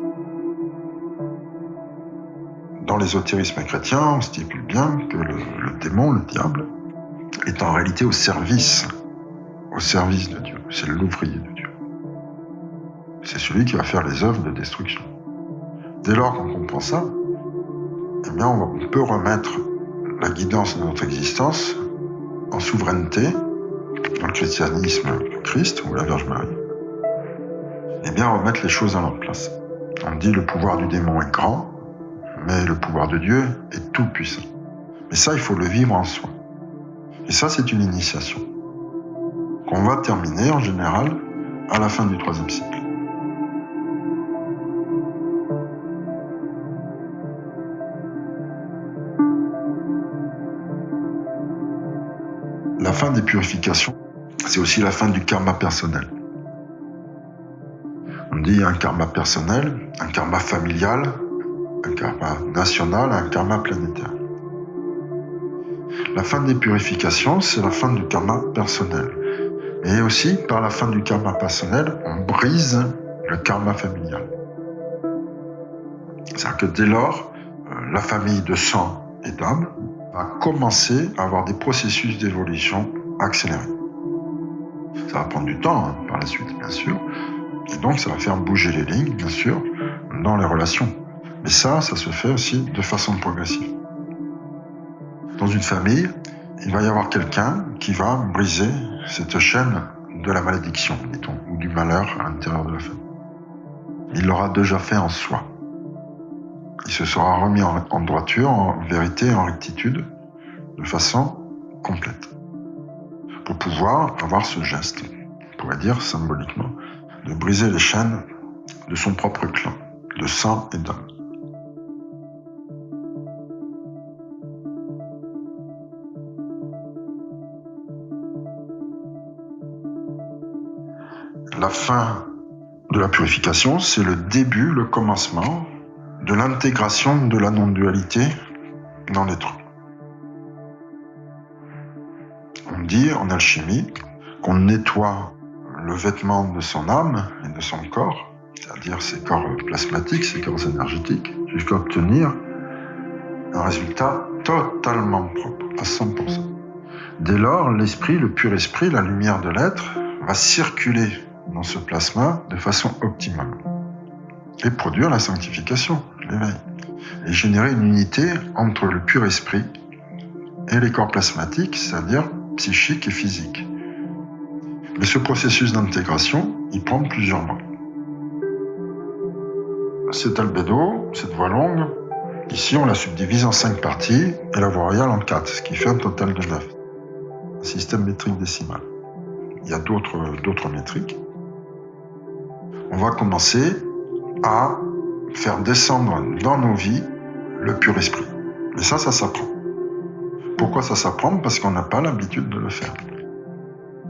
Dans l'ésotérisme chrétien, on stipule bien que le démon, le diable, est en réalité au service de Dieu. C'est l'ouvrier de Dieu. C'est celui qui va faire les œuvres de destruction. Dès lors qu'on comprend ça, eh bien on peut remettre la guidance de notre existence en souveraineté dans le christianisme du Christ ou la Vierge Marie. Eh bien remettre les choses à leur place. On dit le pouvoir du démon est grand, mais le pouvoir de Dieu est tout puissant. Mais ça, il faut le vivre en soi. Et ça, c'est une initiation qu'on va terminer en général à la fin du troisième cycle. La fin des purifications, c'est aussi la fin du karma personnel. On dit un karma personnel, un karma familial, un karma national, un karma planétaire. La fin des purifications, c'est la fin du karma personnel. Et aussi, par la fin du karma personnel, on brise le karma familial. C'est-à-dire que dès lors, la famille de sang et d'âme va commencer à avoir des processus d'évolution accélérés. Ça va prendre du temps par la suite, bien sûr. Et donc, ça va faire bouger les lignes, bien sûr, dans les relations. Mais ça se fait aussi de façon progressive. Dans une famille, il va y avoir quelqu'un qui va briser cette chaîne de la malédiction, dit-on, ou du malheur à l'intérieur de la famille. il l'aura déjà fait en soi. Il se sera remis en droiture, en vérité et en rectitude, de façon complète, pour pouvoir avoir ce geste, on pourrait dire symboliquement, de briser les chaînes de son propre clan, de sang et d'âme. La fin de la purification, c'est le début, le commencement de l'intégration de la non-dualité dans l'être. On dit en alchimie qu'on nettoie le vêtement de son âme et de son corps, c'est-à-dire ses corps plasmatiques, ses corps énergétiques, jusqu'à obtenir un résultat totalement propre, à 100%. Dès lors, l'esprit, le pur esprit, la lumière de l'être, va circuler dans ce plasma de façon optimale et produire la sanctification, l'éveil, et générer une unité entre le pur esprit et les corps plasmatiques, c'est-à-dire psychiques et physiques. Mais ce processus d'intégration, il prend plusieurs mois. Cet albédo, cette voie longue, ici on la subdivise en 5 parties et la voie royale en 4, ce qui fait un total de 9. Un système métrique décimal. Il y a d'autres métriques. On va commencer à faire descendre dans nos vies le pur esprit. Mais ça s'apprend. Pourquoi ça s'apprend? Parce qu'on n'a pas l'habitude de le faire.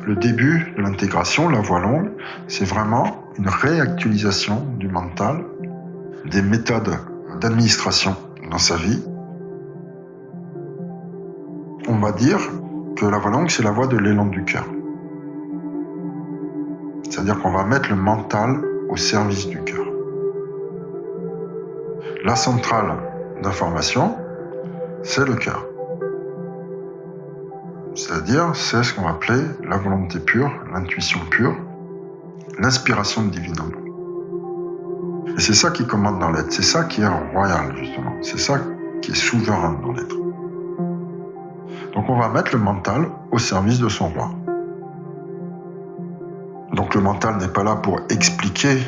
Le début de l'intégration, la voie longue, c'est vraiment une réactualisation du mental, des méthodes d'administration dans sa vie. On va dire que la voie longue, c'est la voie de l'élan du cœur. C'est-à-dire qu'on va mettre le mental au service du cœur. La centrale d'information, c'est le cœur. C'est-à-dire, c'est ce qu'on va appeler la volonté pure, l'intuition pure, l'inspiration divine en nous. Et c'est ça qui commande dans l'être, c'est ça qui est royal, justement. C'est ça qui est souverain dans l'être. Donc on va mettre le mental au service de son roi. Donc le mental n'est pas là pour expliquer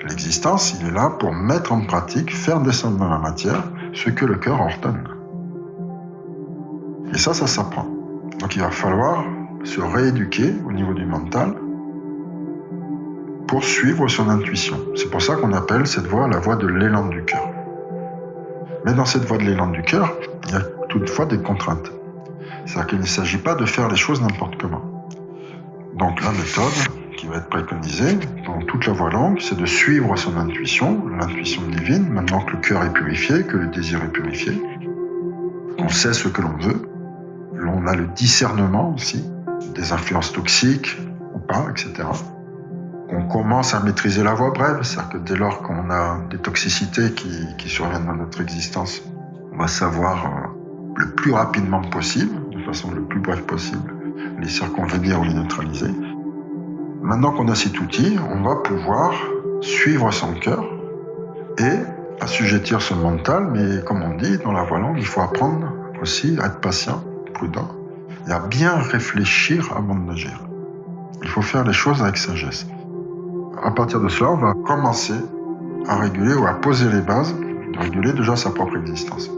l'existence, il est là pour mettre en pratique, faire descendre dans la matière ce que le cœur ordonne. Et ça s'apprend. Donc il va falloir se rééduquer au niveau du mental pour suivre son intuition. C'est pour ça qu'on appelle cette voie la voie de l'élan du cœur. Mais dans cette voie de l'élan du cœur, il y a toutefois des contraintes. C'est-à-dire qu'il ne s'agit pas de faire les choses n'importe comment. Donc la méthode qui va être préconisée dans toute la voie longue, c'est de suivre son intuition, l'intuition divine, maintenant que le cœur est purifié, que le désir est purifié, qu'on sait ce que l'on veut, on a le discernement aussi, des influences toxiques ou pas, etc. On commence à maîtriser la voie brève, c'est-à-dire que dès lors qu'on a des toxicités qui surviennent dans notre existence, on va savoir le plus rapidement possible, de façon le plus brève possible, les circonvenir ou les neutraliser. Maintenant qu'on a cet outil, on va pouvoir suivre son cœur et assujettir son mental, mais comme on dit, dans la voie longue, il faut apprendre aussi à être patient, prudent, et à bien réfléchir avant d'agir. Il faut faire les choses avec sagesse. À partir de cela, on va commencer à réguler ou à poser les bases de réguler déjà sa propre existence.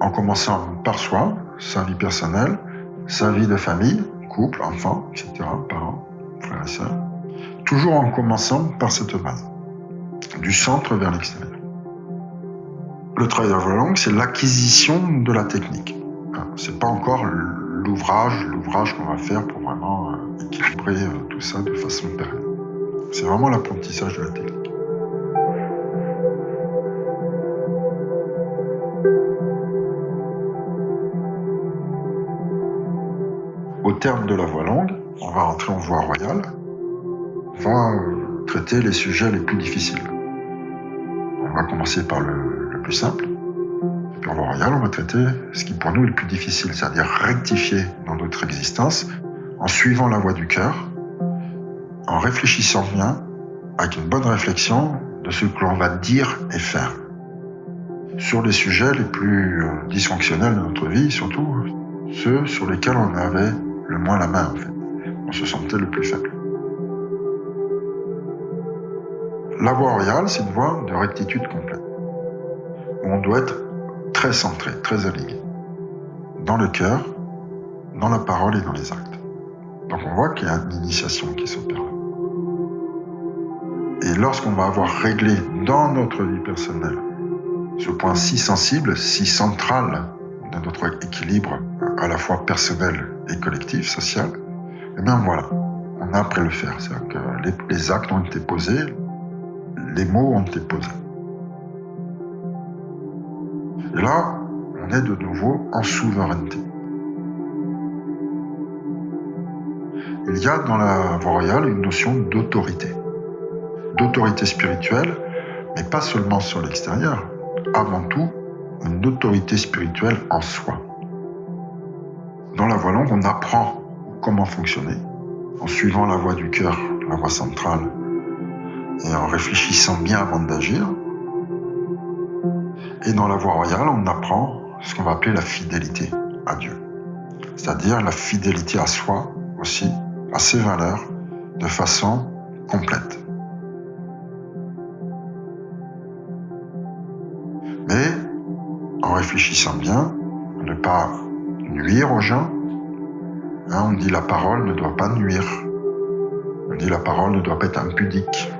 En commençant par soi, sa vie personnelle, sa vie de famille, couple, enfants, etc., parents, frères et sœurs. Toujours en commençant par cette base, du centre vers l'extérieur. Le travail de la voie longue, c'est l'acquisition de la technique. C'est pas encore l'ouvrage qu'on va faire pour vraiment équilibrer tout ça de façon pérenne. C'est vraiment l'apprentissage de la technique. Au terme de la voie longue, on va rentrer en voie royale. On va traiter les sujets les plus difficiles. On va commencer par le plus simple. Et puis en voie royale, on va traiter ce qui pour nous est le plus difficile, c'est-à-dire rectifier dans notre existence en suivant la voie du cœur, en réfléchissant bien, avec une bonne réflexion de ce que l'on va dire et faire. Sur les sujets les plus dysfonctionnels de notre vie, surtout ceux sur lesquels on avait le moins la main, en fait. On se sentait le plus faible. La voie royale, c'est une voie de rectitude complète, où on doit être très centré, très aligné, dans le cœur, dans la parole et dans les actes. Donc on voit qu'il y a une initiation qui s'opère là. Et lorsqu'on va avoir réglé dans notre vie personnelle ce point si sensible, si central de notre équilibre à la fois personnel et collectif, social, eh bien voilà, on a appris à le faire. C'est-à-dire que les actes ont été posés, les mots ont été posés. Et là, on est de nouveau en souveraineté. Il y a dans la voie royale une notion d'autorité spirituelle, mais pas seulement sur l'extérieur, avant tout une autorité spirituelle en soi. Dans la voie longue, on apprend comment fonctionner, en suivant la voie du cœur, la voie centrale, et en réfléchissant bien avant d'agir. Et dans la voie royale, on apprend ce qu'on va appeler la fidélité à Dieu, c'est-à-dire la fidélité à soi aussi, à ses valeurs, de façon complète. Mais en réfléchissant bien, ne pas nuire aux gens. On dit la parole ne doit pas nuire. On dit la parole ne doit pas être impudique.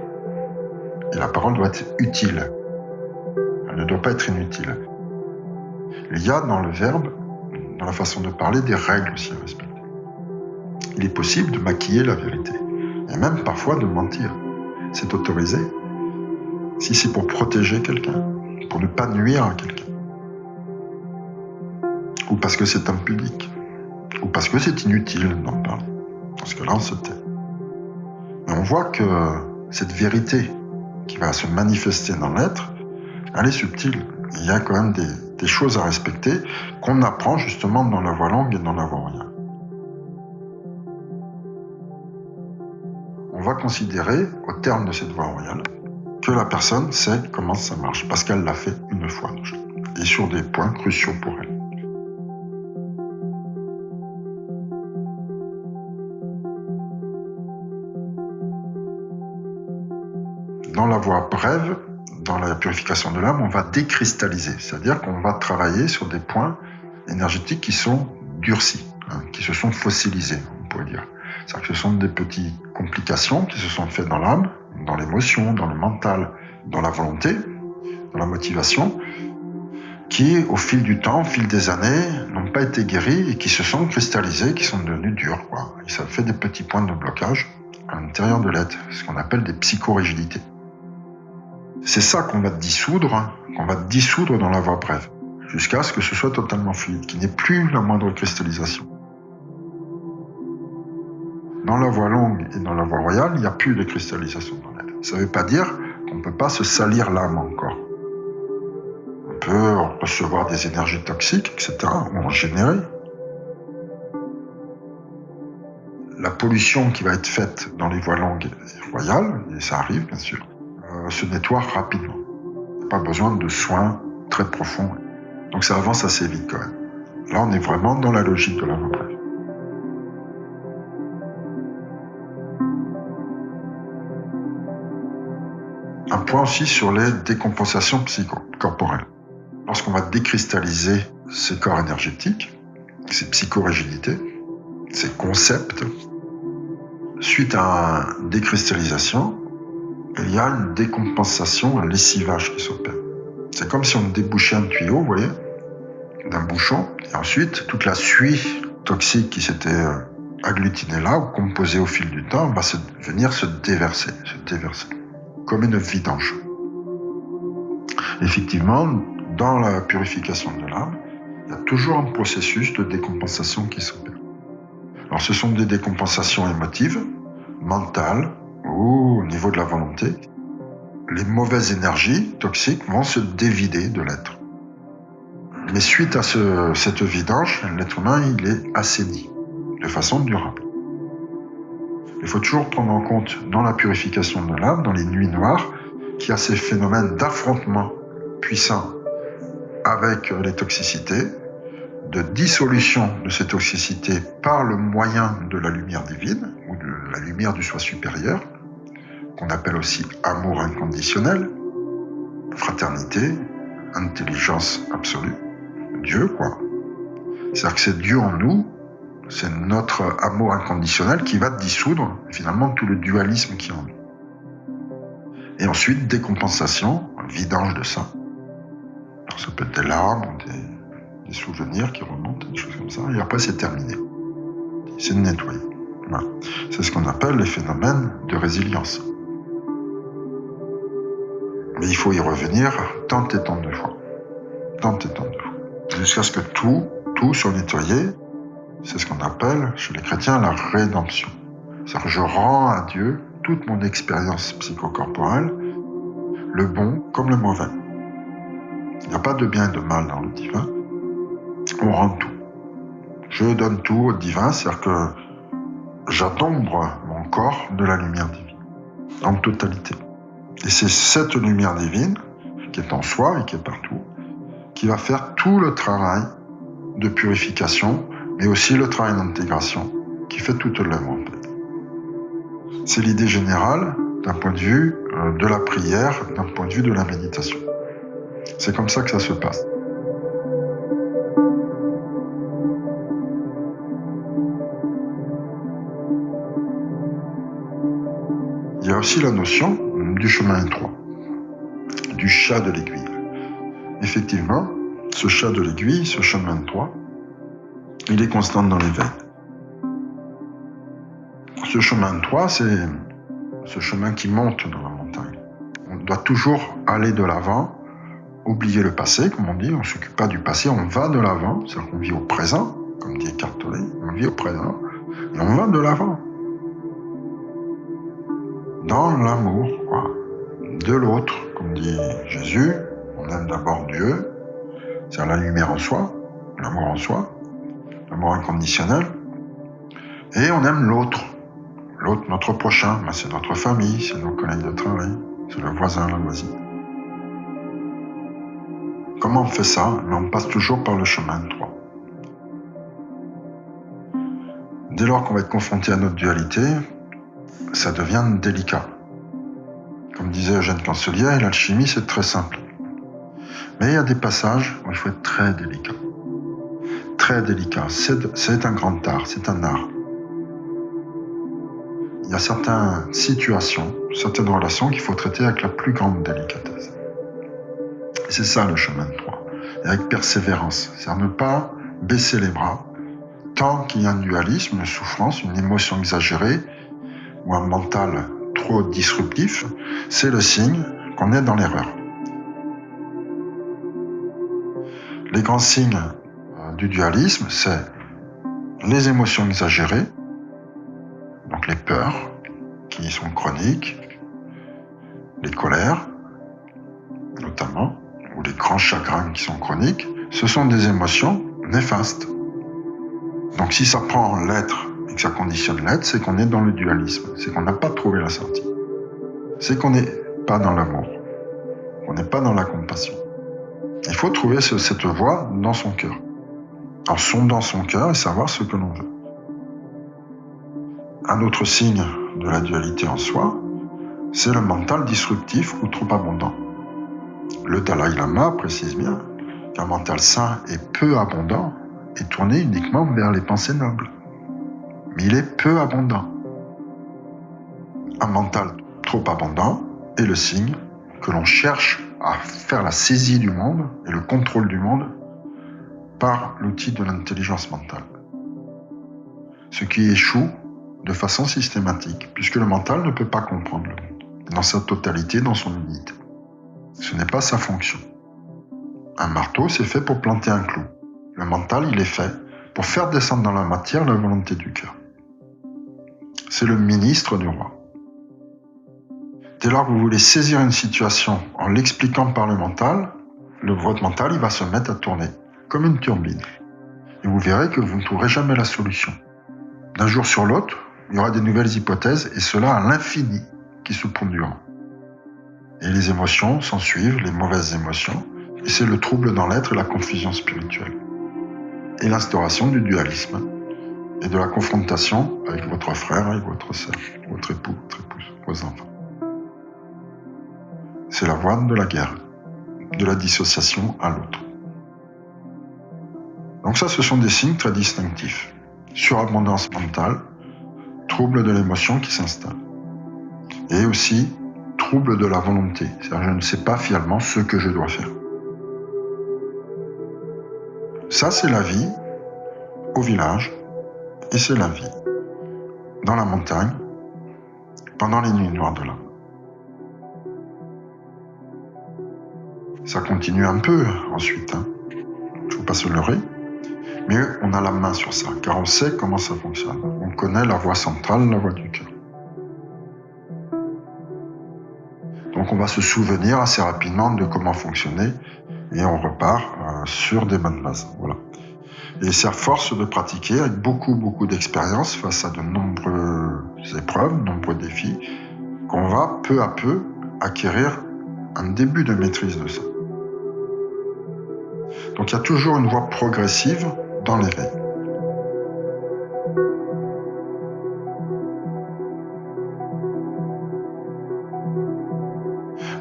Et la parole doit être utile. Elle ne doit pas être inutile. Il y a dans le verbe, dans la façon de parler, des règles aussi à respecter. Il est possible de maquiller la vérité, et même parfois de mentir. C'est autorisé, si c'est pour protéger quelqu'un, pour ne pas nuire à quelqu'un. Ou parce que c'est impudique, ou parce que c'est inutile d'en parler. Parce que là, on se tait. Mais on voit que cette vérité qui va se manifester dans l'être, elle est subtile. Il y a quand même des choses à respecter qu'on apprend justement dans la voie longue et dans la voie royale. On va considérer, au terme de cette voie royale, que la personne sait comment ça marche, parce qu'elle l'a fait une fois déjà, et sur des points cruciaux pour elle. Dans la voie brève, dans la purification de l'âme, on va décristalliser, c'est-à-dire qu'on va travailler sur des points énergétiques qui sont durcis, qui se sont fossilisés, on pourrait dire. C'est-à-dire que ce sont des petites complications qui se sont faites dans l'âme, dans l'émotion, dans le mental, dans la volonté, dans la motivation, qui, au fil du temps, au fil des années, n'ont pas été guéries et qui se sont cristallisées, qui sont devenues dures, quoi. Et ça fait des petits points de blocage à l'intérieur de l'être, ce qu'on appelle des psychorigidités. C'est ça qu'on va dissoudre dans la voie brève, jusqu'à ce que ce soit totalement fluide, qu'il n'y ait plus la moindre cristallisation. Dans la voie longue et dans la voie royale, il n'y a plus de cristallisation dans l'être. Ça ne veut pas dire qu'on ne peut pas se salir l'âme encore. On peut recevoir des énergies toxiques, etc., ou en générer. La pollution qui va être faite dans les voies longues et royales, et ça arrive bien sûr, se nettoie rapidement. Il n'y a pas besoin de soins très profonds. Donc ça avance assez vite quand même. Là, on est vraiment dans la logique de la voie brève. Un point aussi sur les décompensations psychocorporelles. Lorsqu'on va décristalliser ces corps énergétiques, ces psychorigidités, ces concepts, suite à une décristallisation, il y a une décompensation, un lessivage qui s'opère. C'est comme si on débouchait un tuyau, vous voyez, d'un bouchon, et ensuite toute la suie toxique qui s'était agglutinée là, ou composée au fil du temps, va venir se déverser, comme une vidange. Effectivement, dans la purification de l'âme, il y a toujours un processus de décompensation qui s'opère. Alors ce sont des décompensations émotives, mentales, ou au niveau de la volonté. Les mauvaises énergies toxiques vont se dévider de l'être. Mais suite à cette vidange, l'être humain, il est assaini de façon durable. Il faut toujours prendre en compte dans la purification de l'âme, dans les nuits noires, qu'il y a ces phénomènes d'affrontement puissant avec les toxicités, de dissolution de ces toxicités par le moyen de la lumière divine ou de la lumière du soi supérieur, qu'on appelle aussi amour inconditionnel, fraternité, intelligence absolue, Dieu, quoi. C'est-à-dire que c'est Dieu en nous, c'est notre amour inconditionnel qui va dissoudre finalement tout le dualisme qui est en nous. Et ensuite, décompensation, vidange de ça. Alors, ça peut être des larmes, des souvenirs qui remontent, des choses comme ça, et après c'est terminé. C'est de nettoyer. Voilà. C'est ce qu'on appelle les phénomènes de résilience. Mais il faut y revenir tant et tant de fois. Tant et tant de fois. Jusqu'à ce que tout soit nettoyé. C'est ce qu'on appelle, chez les chrétiens, la rédemption. C'est-à-dire que je rends à Dieu toute mon expérience psychocorporelle, le bon comme le mauvais. Il n'y a pas de bien et de mal dans le divin. On rend tout. Je donne tout au divin, c'est-à-dire que j'adombre mon corps de la lumière divine, en totalité. Et c'est cette lumière divine, qui est en soi et qui est partout, qui va faire tout le travail de purification, mais aussi le travail d'intégration, qui fait toute l'œuvre en fait. C'est l'idée générale d'un point de vue de la prière, d'un point de vue de la méditation. C'est comme ça que ça se passe. Il y a aussi la notion du chemin étroit, du chat de l'aiguille. Effectivement, ce chat de l'aiguille, ce chemin étroit, il est constant dans l'éveil. Ce chemin étroit, c'est ce chemin qui monte dans la montagne. On doit toujours aller de l'avant, oublier le passé, comme on dit, on ne s'occupe pas du passé, on va de l'avant, c'est-à-dire qu'on vit au présent, comme dit Eckhart Tolle, on vit au présent, et on va de l'avant. Dans l'amour, quoi, de l'autre, comme dit Jésus, on aime d'abord Dieu, c'est-à-dire la lumière en soi, l'amour inconditionnel, et on aime l'autre. L'autre, notre prochain, ben c'est notre famille, c'est nos collègues de travail, c'est le voisin, la voisine. Comment on fait ça? On passe toujours par le chemin étroit. Dès lors qu'on va être confronté à notre dualité, ça devient délicat. Comme disait Eugène Cancelier, l'alchimie c'est très simple. Mais il y a des passages où il faut être très délicat. Très délicat. C'est un grand art, c'est un art. Il y a certaines situations, certaines relations qu'il faut traiter avec la plus grande délicatesse. C'est ça le chemin étroit. Et avec persévérance. C'est-à-dire ne pas baisser les bras tant qu'il y a un dualisme, une souffrance, une émotion exagérée ou un mental trop disruptif, c'est le signe qu'on est dans l'erreur. Les grands signes du dualisme, c'est les émotions exagérées, donc les peurs qui sont chroniques, les colères notamment, ou les grands chagrins qui sont chroniques, ce sont des émotions néfastes. Donc si ça prend l'être et que ça conditionne l'être, c'est qu'on est dans le dualisme, c'est qu'on n'a pas trouvé la sortie. C'est qu'on n'est pas dans l'amour, qu'on n'est pas dans la compassion. Il faut trouver cette voie dans son cœur, en sondant son cœur et savoir ce que l'on veut. Un autre signe de la dualité en soi, c'est le mental disruptif ou trop abondant. Le Dalai Lama précise bien qu'un mental sain et peu abondant est tourné uniquement vers les pensées nobles. Mais il est peu abondant. Un mental trop abondant est le signe que l'on cherche à faire la saisie du monde et le contrôle du monde par l'outil de l'intelligence mentale. Ce qui échoue de façon systématique, puisque le mental ne peut pas comprendre le monde, dans sa totalité, dans son unité. Ce n'est pas sa fonction. Un marteau, c'est fait pour planter un clou. Le mental, il est fait pour faire descendre dans la matière la volonté du cœur. C'est le ministre du roi. Dès lors que vous voulez saisir une situation en l'expliquant par le mental, votre mental, il va se mettre à tourner comme une turbine. Et vous verrez que vous ne trouverez jamais la solution. D'un jour sur l'autre, il y aura des nouvelles hypothèses, et cela à l'infini, qui se produiront. Et les émotions s'en suivent, les mauvaises émotions, et c'est le trouble dans l'être et la confusion spirituelle. Et l'instauration du dualisme, et de la confrontation avec votre frère, avec votre sœur, votre époux, votre épouse, vos enfants. c'est la voie de la guerre, de la dissociation à l'autre. Donc ça, ce sont des signes très distinctifs. Surabondance mentale, trouble de l'émotion qui s'installe. Et aussi, trouble de la volonté. C'est-à-dire, je ne sais pas finalement ce que je dois faire. Ça, c'est la vie au village, et c'est la vie dans la montagne, pendant les nuits noires de l'âme. Ça continue un peu ensuite, il ne faut pas se leurrer, mais on a la main sur ça, car on sait comment ça fonctionne. On connaît la voie centrale, la voie du cœur. Donc on va se souvenir assez rapidement de comment fonctionner, et on repart sur des bonnes bases. Voilà. Et c'est à force de pratiquer, avec beaucoup d'expérience face à de nombreuses épreuves, de nombreux défis, qu'on va peu à peu acquérir un début de maîtrise de ça. Donc il y a toujours une voie progressive dans l'éveil.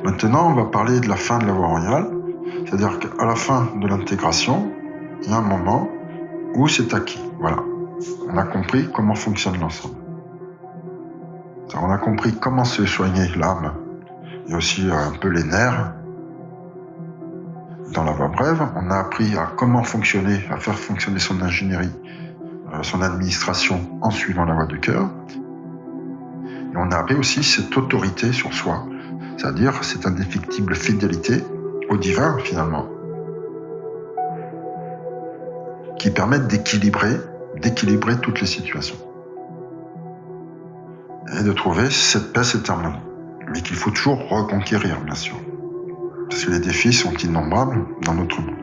Maintenant, on va parler de la fin de la voie royale, c'est-à-dire qu'à la fin de l'intégration, il y a un moment où c'est acquis. Voilà. On a compris comment fonctionne l'ensemble. On a compris comment se soigner l'âme et aussi un peu les nerfs. Dans la voie brève, on a appris à comment fonctionner, à faire fonctionner son ingénierie, son administration en suivant la voie du cœur. Et on a appris aussi cette autorité sur soi, c'est-à-dire cette indéfectible fidélité au divin finalement, qui permet d'équilibrer toutes les situations. Et de trouver cette paix, cette harmonie. Mais qu'il faut toujours reconquérir, bien sûr. Parce que les défis sont innombrables dans notre monde.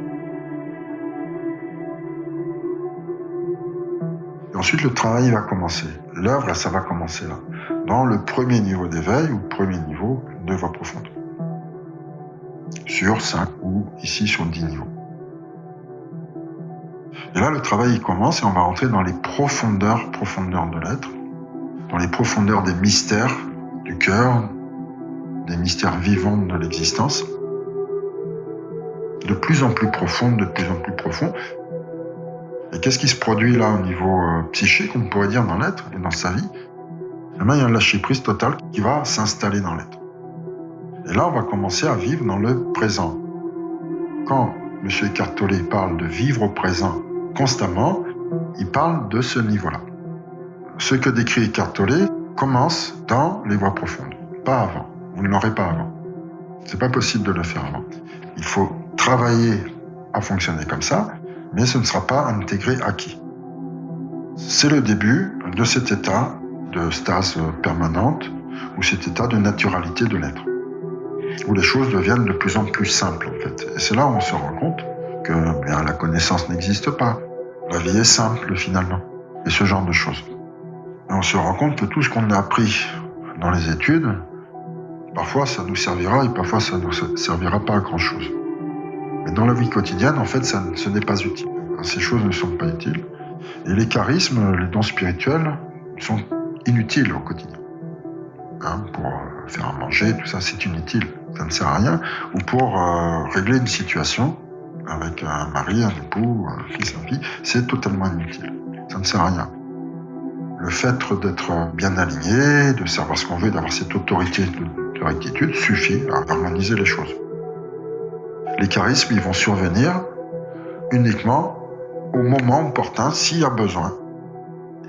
Et ensuite, le travail va commencer. L'œuvre, ça va commencer là. Dans le premier niveau d'éveil ou premier niveau de voie profonde. Sur 5 ou ici sur 10 niveaux. Et là, le travail il commence et on va rentrer dans les profondeurs de l'être, dans les profondeurs des mystères du cœur, des mystères vivants de l'existence, de plus en plus profond. Et qu'est-ce qui se produit là au niveau psychique, on pourrait dire, dans l'être et dans sa vie? Eh bien, il y a un lâcher-prise total qui va s'installer dans l'être. Et là, on va commencer à vivre dans le présent. Quand M. Eckhart Tolle parle de vivre au présent constamment, il parle de ce niveau-là. Ce que décrit Eckhart Tolle commence dans les voies profondes, pas avant. Vous ne l'aurez pas avant. C'est pas possible de le faire avant. Il faut travailler à fonctionner comme ça, mais ce ne sera pas intégré acquis. C'est le début de cet état de stase permanente, ou cet état de naturalité de l'être, où les choses deviennent de plus en plus simples en fait. Et c'est là où on se rend compte que la connaissance n'existe pas. La vie est simple finalement, et ce genre de choses. Et on se rend compte que tout ce qu'on a appris dans les études, parfois ça nous servira et parfois ça ne nous servira pas à grand chose. Mais dans la vie quotidienne, en fait, ce n'est pas utile. Ces choses ne sont pas utiles. Et les charismes, les dons spirituels, sont inutiles au quotidien. Pour faire à manger, tout ça, c'est inutile. Ça ne sert à rien. Ou pour régler une situation avec un mari, un époux, un fils, une fille, c'est totalement inutile. Ça ne sert à rien. Le fait d'être bien aligné, de savoir ce qu'on veut, d'avoir cette autorité de rectitude suffit à harmoniser les choses. Les charismes, ils vont survenir uniquement au moment opportun, s'il y a besoin.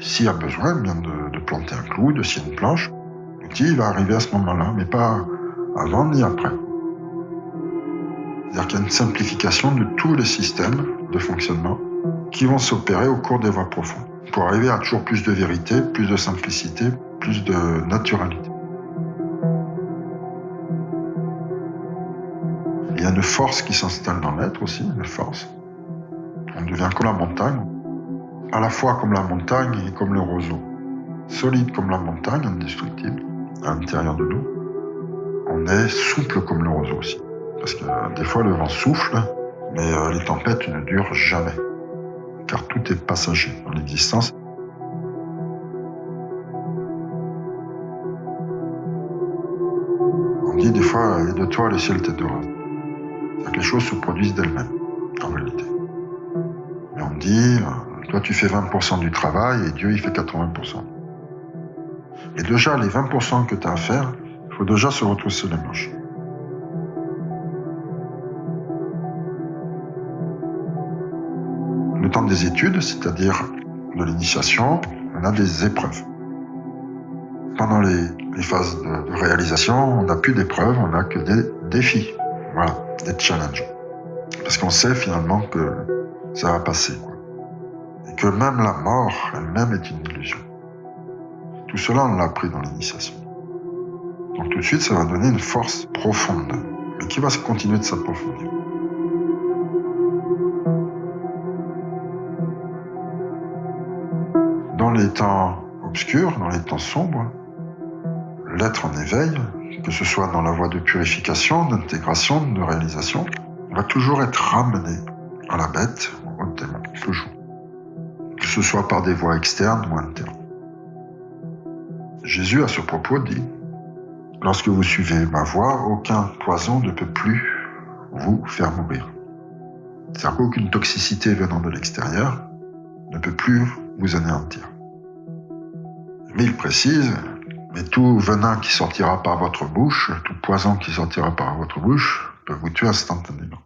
S'il y a besoin, bien de planter un clou, de scier une planche, l'outil va arriver à ce moment-là, mais pas avant ni après. C'est-à-dire qu'il y a une simplification de tous les systèmes de fonctionnement qui vont s'opérer au cours des voies profondes, pour arriver à toujours plus de vérité, plus de simplicité, plus de naturalité. Il y a une force qui s'installe dans l'être aussi, une force. On devient comme la montagne, à la fois comme la montagne et comme le roseau. Solide comme la montagne, indestructible, à l'intérieur de nous. On est souple comme le roseau aussi. Parce que des fois le vent souffle, mais les tempêtes ne durent jamais. Car tout est passager dans l'existence. dit des fois, aide-toi, le ciel t'aidera. C'est-à-dire que les choses se produisent d'elles-mêmes, en réalité. Et on dit, toi tu fais 20% du travail et Dieu il fait 80%. Et déjà, les 20% que tu as à faire, il faut déjà se retrousser les manches. Le temps des études, c'est-à-dire de l'initiation, on a des épreuves. Pendant les phases de réalisation, on n'a plus d'épreuves, on n'a que des défis. Voilà, des challenges. Parce qu'on sait finalement que ça va passer, quoi. Et que même la mort elle-même est une illusion. Tout cela, on l'a appris dans l'initiation. Donc tout de suite, ça va donner une force profonde, mais qui va continuer de s'approfondir. Dans les temps obscurs, dans les temps sombres, l'être en éveil, que ce soit dans la voie de purification, d'intégration, de réalisation, va toujours être ramené à la bête, au démon, toujours. Que ce soit par des voies externes ou internes. Jésus, à ce propos, dit « Lorsque vous suivez ma voie, aucun poison ne peut plus vous faire mourir. » C'est-à-dire qu'aucune toxicité venant de l'extérieur ne peut plus vous anéantir. Mais il précise « Mais tout venin qui sortira par votre bouche, tout poison qui sortira par votre bouche, peut vous tuer instantanément. »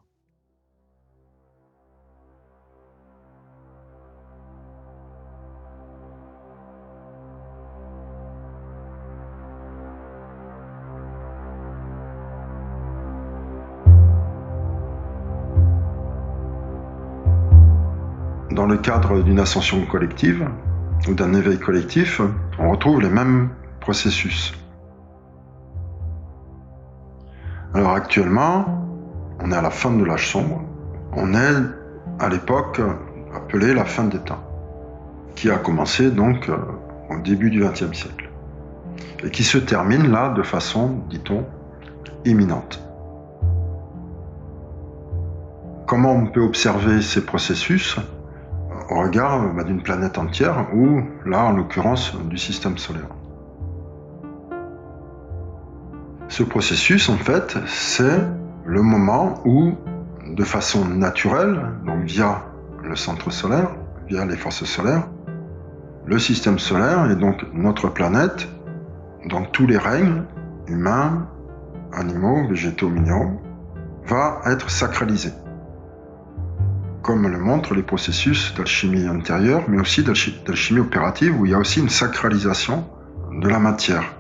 Dans le cadre d'une ascension collective ou d'un éveil collectif, on retrouve les mêmes processus. Alors actuellement, on est à la fin de l'âge sombre, on est à l'époque appelée la fin des temps, qui a commencé donc au début du XXe siècle, et qui se termine là de façon, dit-on, imminente. Comment on peut observer ces processus au regard d'une planète entière ou, là, en l'occurrence, du système solaire. Ce processus, en fait, c'est le moment où, de façon naturelle, donc via le centre solaire, via les forces solaires, le système solaire et donc notre planète, dans tous les règnes, humains, animaux, végétaux, minéraux, va être sacralisé. Comme le montrent les processus d'alchimie intérieure, mais aussi d'alchimie opérative, où il y a aussi une sacralisation de la matière.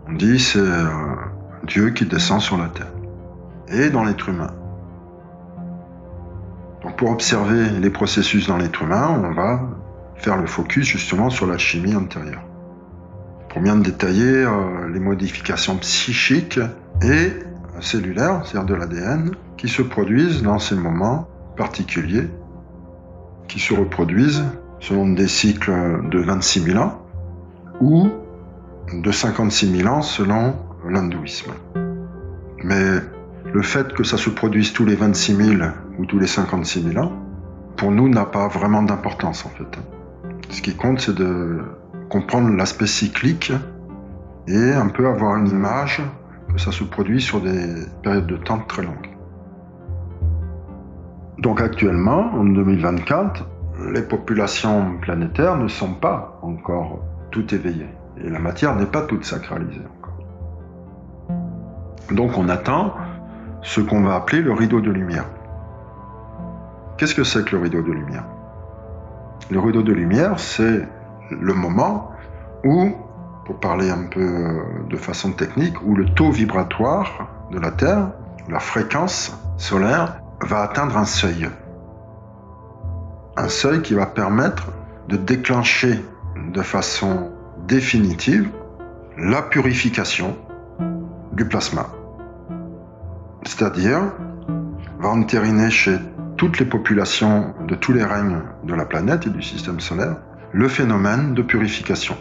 On dit c'est Dieu qui descend sur la terre, et dans l'être humain. Donc pour observer les processus dans l'être humain, on va faire le focus justement sur l'alchimie intérieure. Pour bien détailler les modifications psychiques et cellulaires, c'est-à-dire de l'ADN, qui se produisent dans ces moments particuliers, qui se reproduisent selon des cycles de 26 000 ans ou de 56 000 ans selon l'hindouisme. Mais le fait que ça se produise tous les 26 000 ou tous les 56 000 ans, pour nous, n'a pas vraiment d'importance en fait. Ce qui compte, c'est de comprendre l'aspect cyclique et un peu avoir une image que ça se produit sur des périodes de temps très longues. Donc actuellement, en 2024, les populations planétaires ne sont pas encore toutes éveillées. Et la matière n'est pas toute sacralisée encore. Donc on attend ce qu'on va appeler le rideau de lumière. Qu'est-ce que c'est que le rideau de lumière? Le rideau de lumière, c'est le moment où, pour parler un peu de façon technique, où le taux vibratoire de la Terre, la fréquence solaire, va atteindre un seuil. Un seuil qui va permettre de déclencher de façon définitive la purification du plasma. C'est-à-dire, va entériner chez toutes les populations de tous les règnes de la planète et du système solaire le phénomène de purification.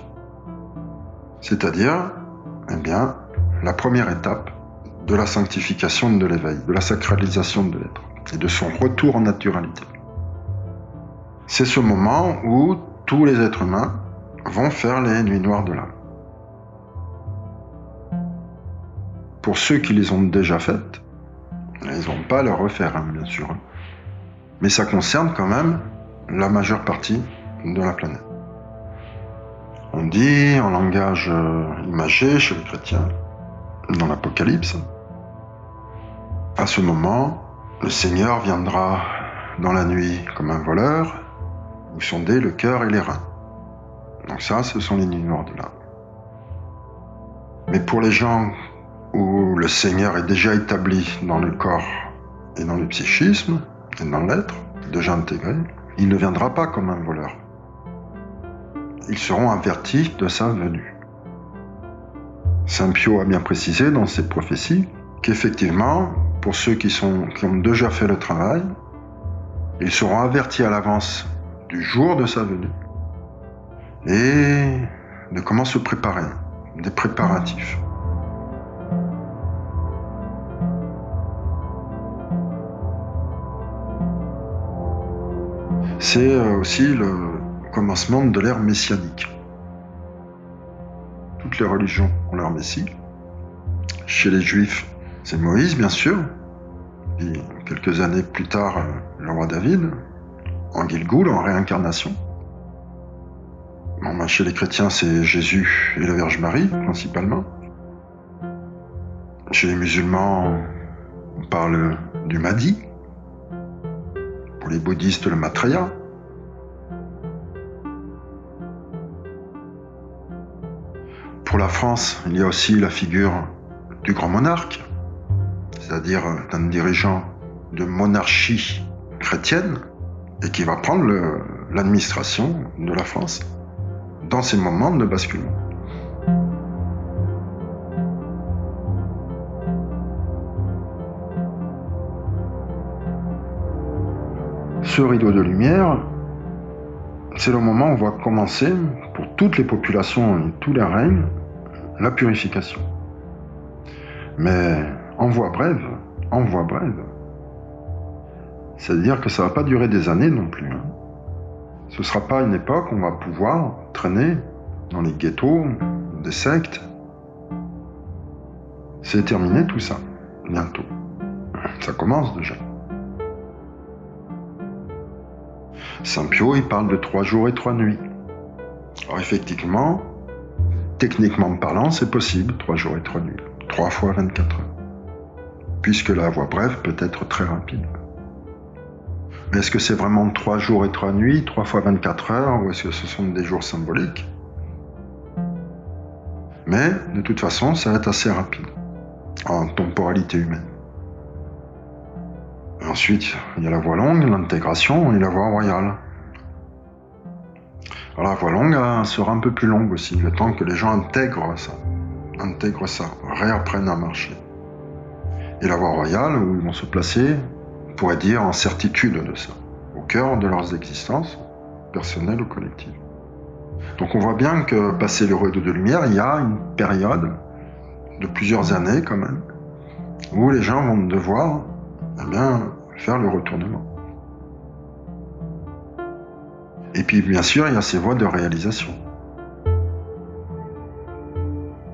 C'est-à-dire, eh bien, la première étape de la sanctification de l'éveil, de la sacralisation de l'être et de son retour en naturalité. C'est ce moment où tous les êtres humains vont faire les nuits noires de l'âme. pour ceux qui les ont déjà faites, ils n'ont pas à le refaire, hein, bien sûr. Mais ça concerne quand même la majeure partie de la planète. On dit en langage imagé chez les chrétiens, dans l'Apocalypse, à ce moment, le Seigneur viendra dans la nuit comme un voleur, vous sonder le cœur et les reins. Donc ça, ce sont les nuits noires de l'âme. Mais pour les gens où le Seigneur est déjà établi dans le corps et dans le psychisme et dans l'être, déjà intégré, il ne viendra pas comme un voleur. Ils seront avertis de sa venue. Saint Pio a bien précisé dans ses prophéties qu'effectivement, pour ceux qui ont déjà fait le travail, ils seront avertis à l'avance du jour de sa venue et de comment se préparer, des préparatifs. C'est aussi le commencement de l'ère messianique. Toutes les religions ont leur messie. Chez les Juifs, c'est Moïse, bien sûr. Puis, quelques années plus tard, le roi David, en Gilgoul, en réincarnation. Bon, chez les chrétiens, c'est Jésus et la Vierge Marie, principalement. Chez les musulmans, on parle du Mahdi. Pour les bouddhistes, le Maitreya. Pour la France, il y a aussi la figure du grand monarque, c'est-à-dire d'un dirigeant de monarchie chrétienne et qui va prendre l'administration de la France dans ces moments de basculement. Ce rideau de lumière, c'est le moment où on va commencer, pour toutes les populations et tous les règnes, la purification. Mais en voie brève, c'est-à-dire que ça ne va pas durer des années non plus. Ce ne sera pas une époque où on va pouvoir traîner dans les ghettos, des sectes. C'est terminé tout ça, bientôt. Ça commence déjà. Saint Pio, il parle de 3 jours et 3 nuits. Alors effectivement, techniquement parlant, c'est possible, 3 jours et 3 nuits. 3 fois 24 heures. Puisque la voie brève peut être très rapide. Mais est-ce que c'est vraiment 3 jours et 3 nuits, 3 fois 24 heures, ou est-ce que ce sont des jours symboliques? Mais, de toute façon, ça va être assez rapide, en temporalité humaine. Ensuite, il y a la voie longue, l'intégration et la voie royale. Alors la voie longue sera un peu plus longue aussi, le temps que les gens intègrent ça, réapprennent à marcher. Et la voie royale, où ils vont se placer, on pourrait dire en certitude de ça, au cœur de leurs existences, personnelles ou collectives. Donc on voit bien que, passé le rideau de lumière, il y a une période de plusieurs années quand même, où les gens vont devoir faire le retournement. Et puis bien sûr, il y a ces voies de réalisation.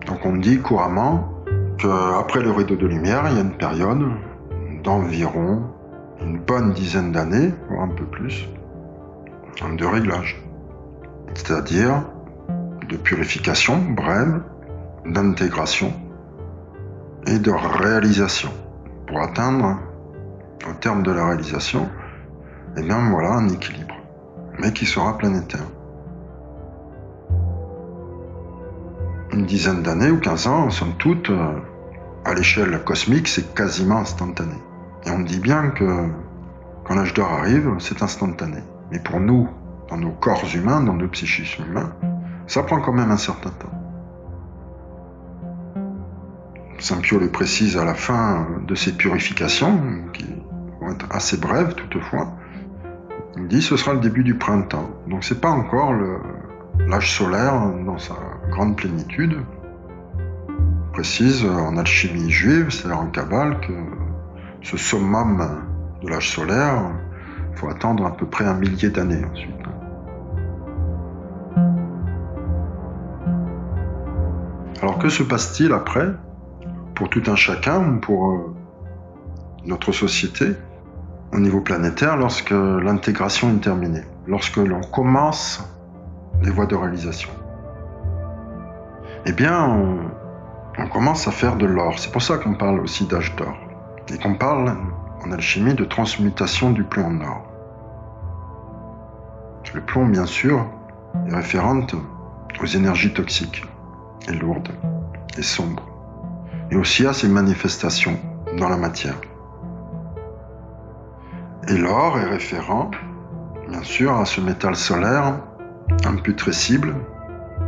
Donc on dit couramment qu'après le rideau de lumière, il y a une période d'environ une bonne dizaine d'années, voire un peu plus, de réglage. C'est-à-dire de purification brève, d'intégration et de réalisation. Pour atteindre, au terme de la réalisation, un équilibre, mais qui sera planétaire. Une dizaine d'années ou 15 ans, somme toute, à l'échelle cosmique, c'est quasiment instantané. Et on dit bien que quand l'âge d'or arrive, c'est instantané. Mais pour nous, dans nos corps humains, dans nos psychismes humains, ça prend quand même un certain temps. Saint Pio le précise à la fin de ces purifications, qui vont être assez brèves toutefois. Il dit que ce sera le début du printemps. Donc c'est pas encore l'âge solaire dans sa grande plénitude. Il précise en alchimie juive, c'est-à-dire en Kabbale, que ce summum de l'âge solaire, il faut attendre à peu près 1 millier d'années ensuite. Alors que se passe-t-il après, pour tout un chacun, pour notre société, au niveau planétaire, lorsque l'intégration est terminée, lorsque l'on commence les voies de réalisation. Eh bien, on commence à faire de l'or. C'est pour ça qu'on parle aussi d'âge d'or. Et qu'on parle en alchimie de transmutation du plomb en or. Le plomb, bien sûr, est référente aux énergies toxiques et lourdes et sombres, et aussi à ses manifestations dans la matière. Et l'or est référent, bien sûr, à ce métal solaire imputrescible,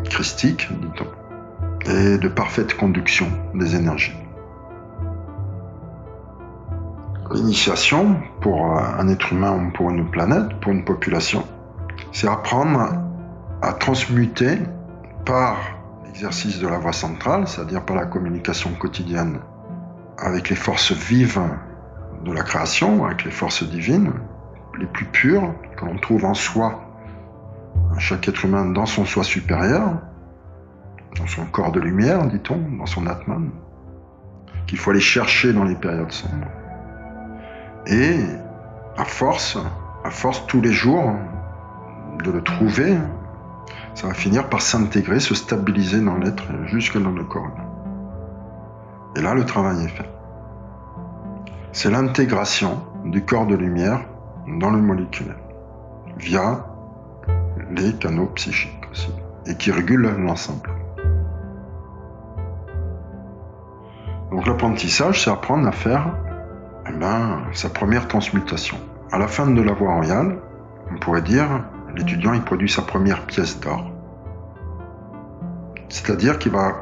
christique, dit-on, et de parfaite conduction des énergies. L'initiation, pour un être humain ou pour une planète, pour une population, c'est apprendre à transmuter par l'exercice de la voie centrale, c'est-à-dire par la communication quotidienne avec les forces vives de la création, avec les forces divines, les plus pures, que l'on trouve en soi, chaque être humain dans son soi supérieur, dans son corps de lumière, dit-on, dans son Atman, qu'il faut aller chercher dans les périodes sombres. Et à force tous les jours de le trouver, ça va finir par s'intégrer, se stabiliser dans l'être jusque dans le corps. Et là, le travail est fait. C'est l'intégration du corps de lumière dans le moléculaire, via les canaux psychiques aussi, et qui régulent l'ensemble. Donc l'apprentissage, c'est apprendre à faire sa première transmutation. À la fin de la voie royale, on pourrait dire, l'étudiant il produit sa première pièce d'or. C'est-à-dire qu'il va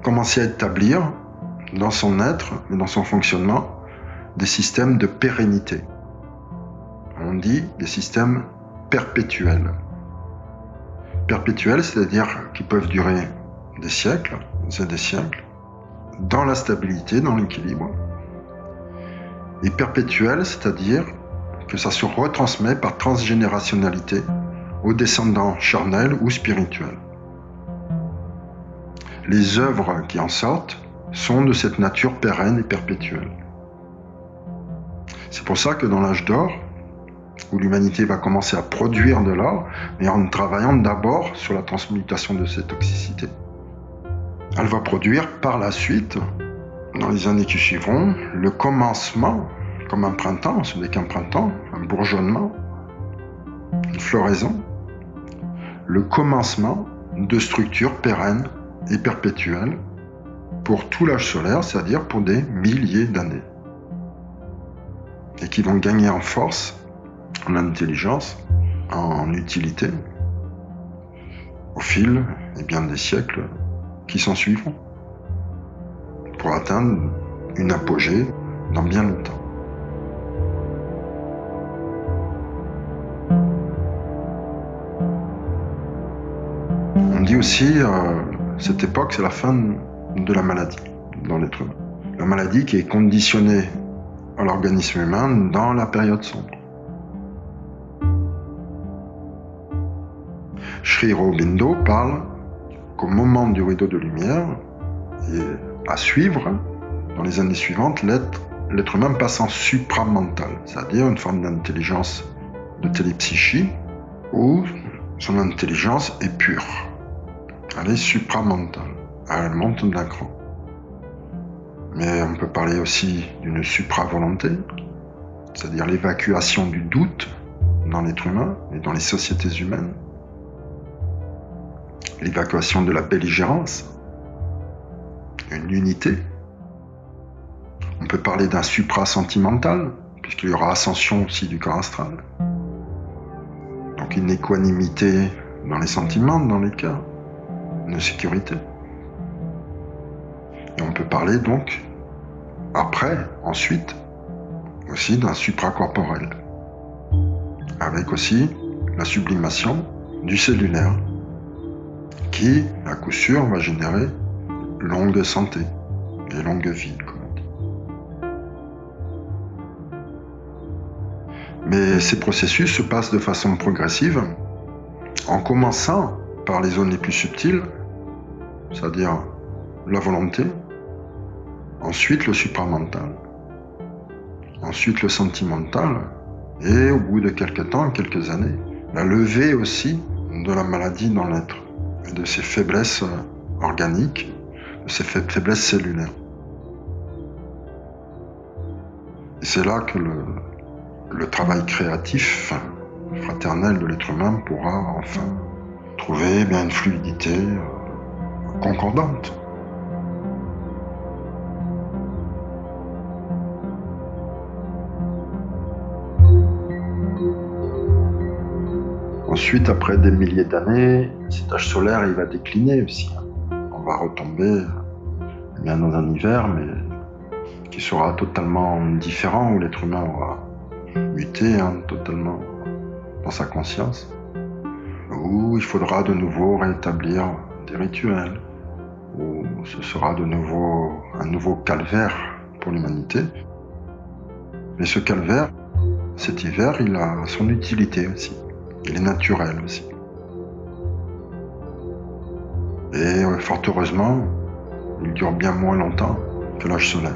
commencer à établir dans son être et dans son fonctionnement des systèmes de pérennité. On dit des systèmes perpétuels. Perpétuels, c'est-à-dire qu'ils peuvent durer des siècles et des siècles, dans la stabilité, dans l'équilibre. Et perpétuel, c'est-à-dire que ça se retransmet par transgénérationnalité aux descendants charnels ou spirituels. Les œuvres qui en sortent sont de cette nature pérenne et perpétuelle. C'est pour ça que dans l'âge d'or, où l'humanité va commencer à produire de l'or, mais en travaillant d'abord sur la transmutation de ces toxicités, elle va produire par la suite, dans les années qui suivront, le commencement, comme un printemps, ce n'est qu'un printemps, un bourgeonnement, une floraison, le commencement de structures pérennes et perpétuelles pour tout l'âge solaire, c'est-à-dire pour des milliers d'années, et qui vont gagner en force, en intelligence, en utilité, au fil des siècles qui s'en suivront, pour atteindre une apogée dans bien longtemps. On dit aussi, cette époque, c'est la fin de la maladie dans l'être humain. La maladie qui est conditionnée à l'organisme humain dans la période sombre. Sri Aurobindo parle qu'au moment du rideau de lumière, et à suivre, dans les années suivantes, l'être humain passe en supramental, c'est-à-dire une forme d'intelligence de télépsychie, où son intelligence est pure. Elle est supramentale, elle monte d'un cran. Mais on peut parler aussi d'une supravolonté, c'est-à-dire l'évacuation du doute dans l'être humain et dans les sociétés humaines, l'évacuation de la belligérance, une unité. On peut parler d'un supra-sentimental, puisqu'il y aura ascension aussi du corps astral. Donc une équanimité dans les sentiments, dans les cœurs, une sécurité. Et on peut parler donc, ensuite, aussi d'un supracorporel, avec aussi la sublimation du cellulaire, qui, à coup sûr, va générer longue santé et longue vie, comme on dit. Mais ces processus se passent de façon progressive, en commençant par les zones les plus subtiles, c'est-à-dire la volonté, ensuite le supramental, ensuite le sentimental, et au bout de quelques temps, quelques années, la levée aussi de la maladie dans l'être, et de ses faiblesses organiques, de ses faiblesses cellulaires. Et c'est là que le travail créatif, fraternel de l'être humain pourra enfin trouver une fluidité concordante. Ensuite, après des milliers d'années, cet âge solaire, il va décliner aussi. On va retomber dans un univers, mais qui sera totalement différent, où l'être humain aura muté totalement dans sa conscience, où il faudra de nouveau rétablir des rituels, où ce sera de nouveau un nouveau calvaire pour l'humanité. Mais ce calvaire, cet hiver, il a son utilité aussi. Il est naturel aussi. Et fort heureusement, il dure bien moins longtemps que l'âge solaire.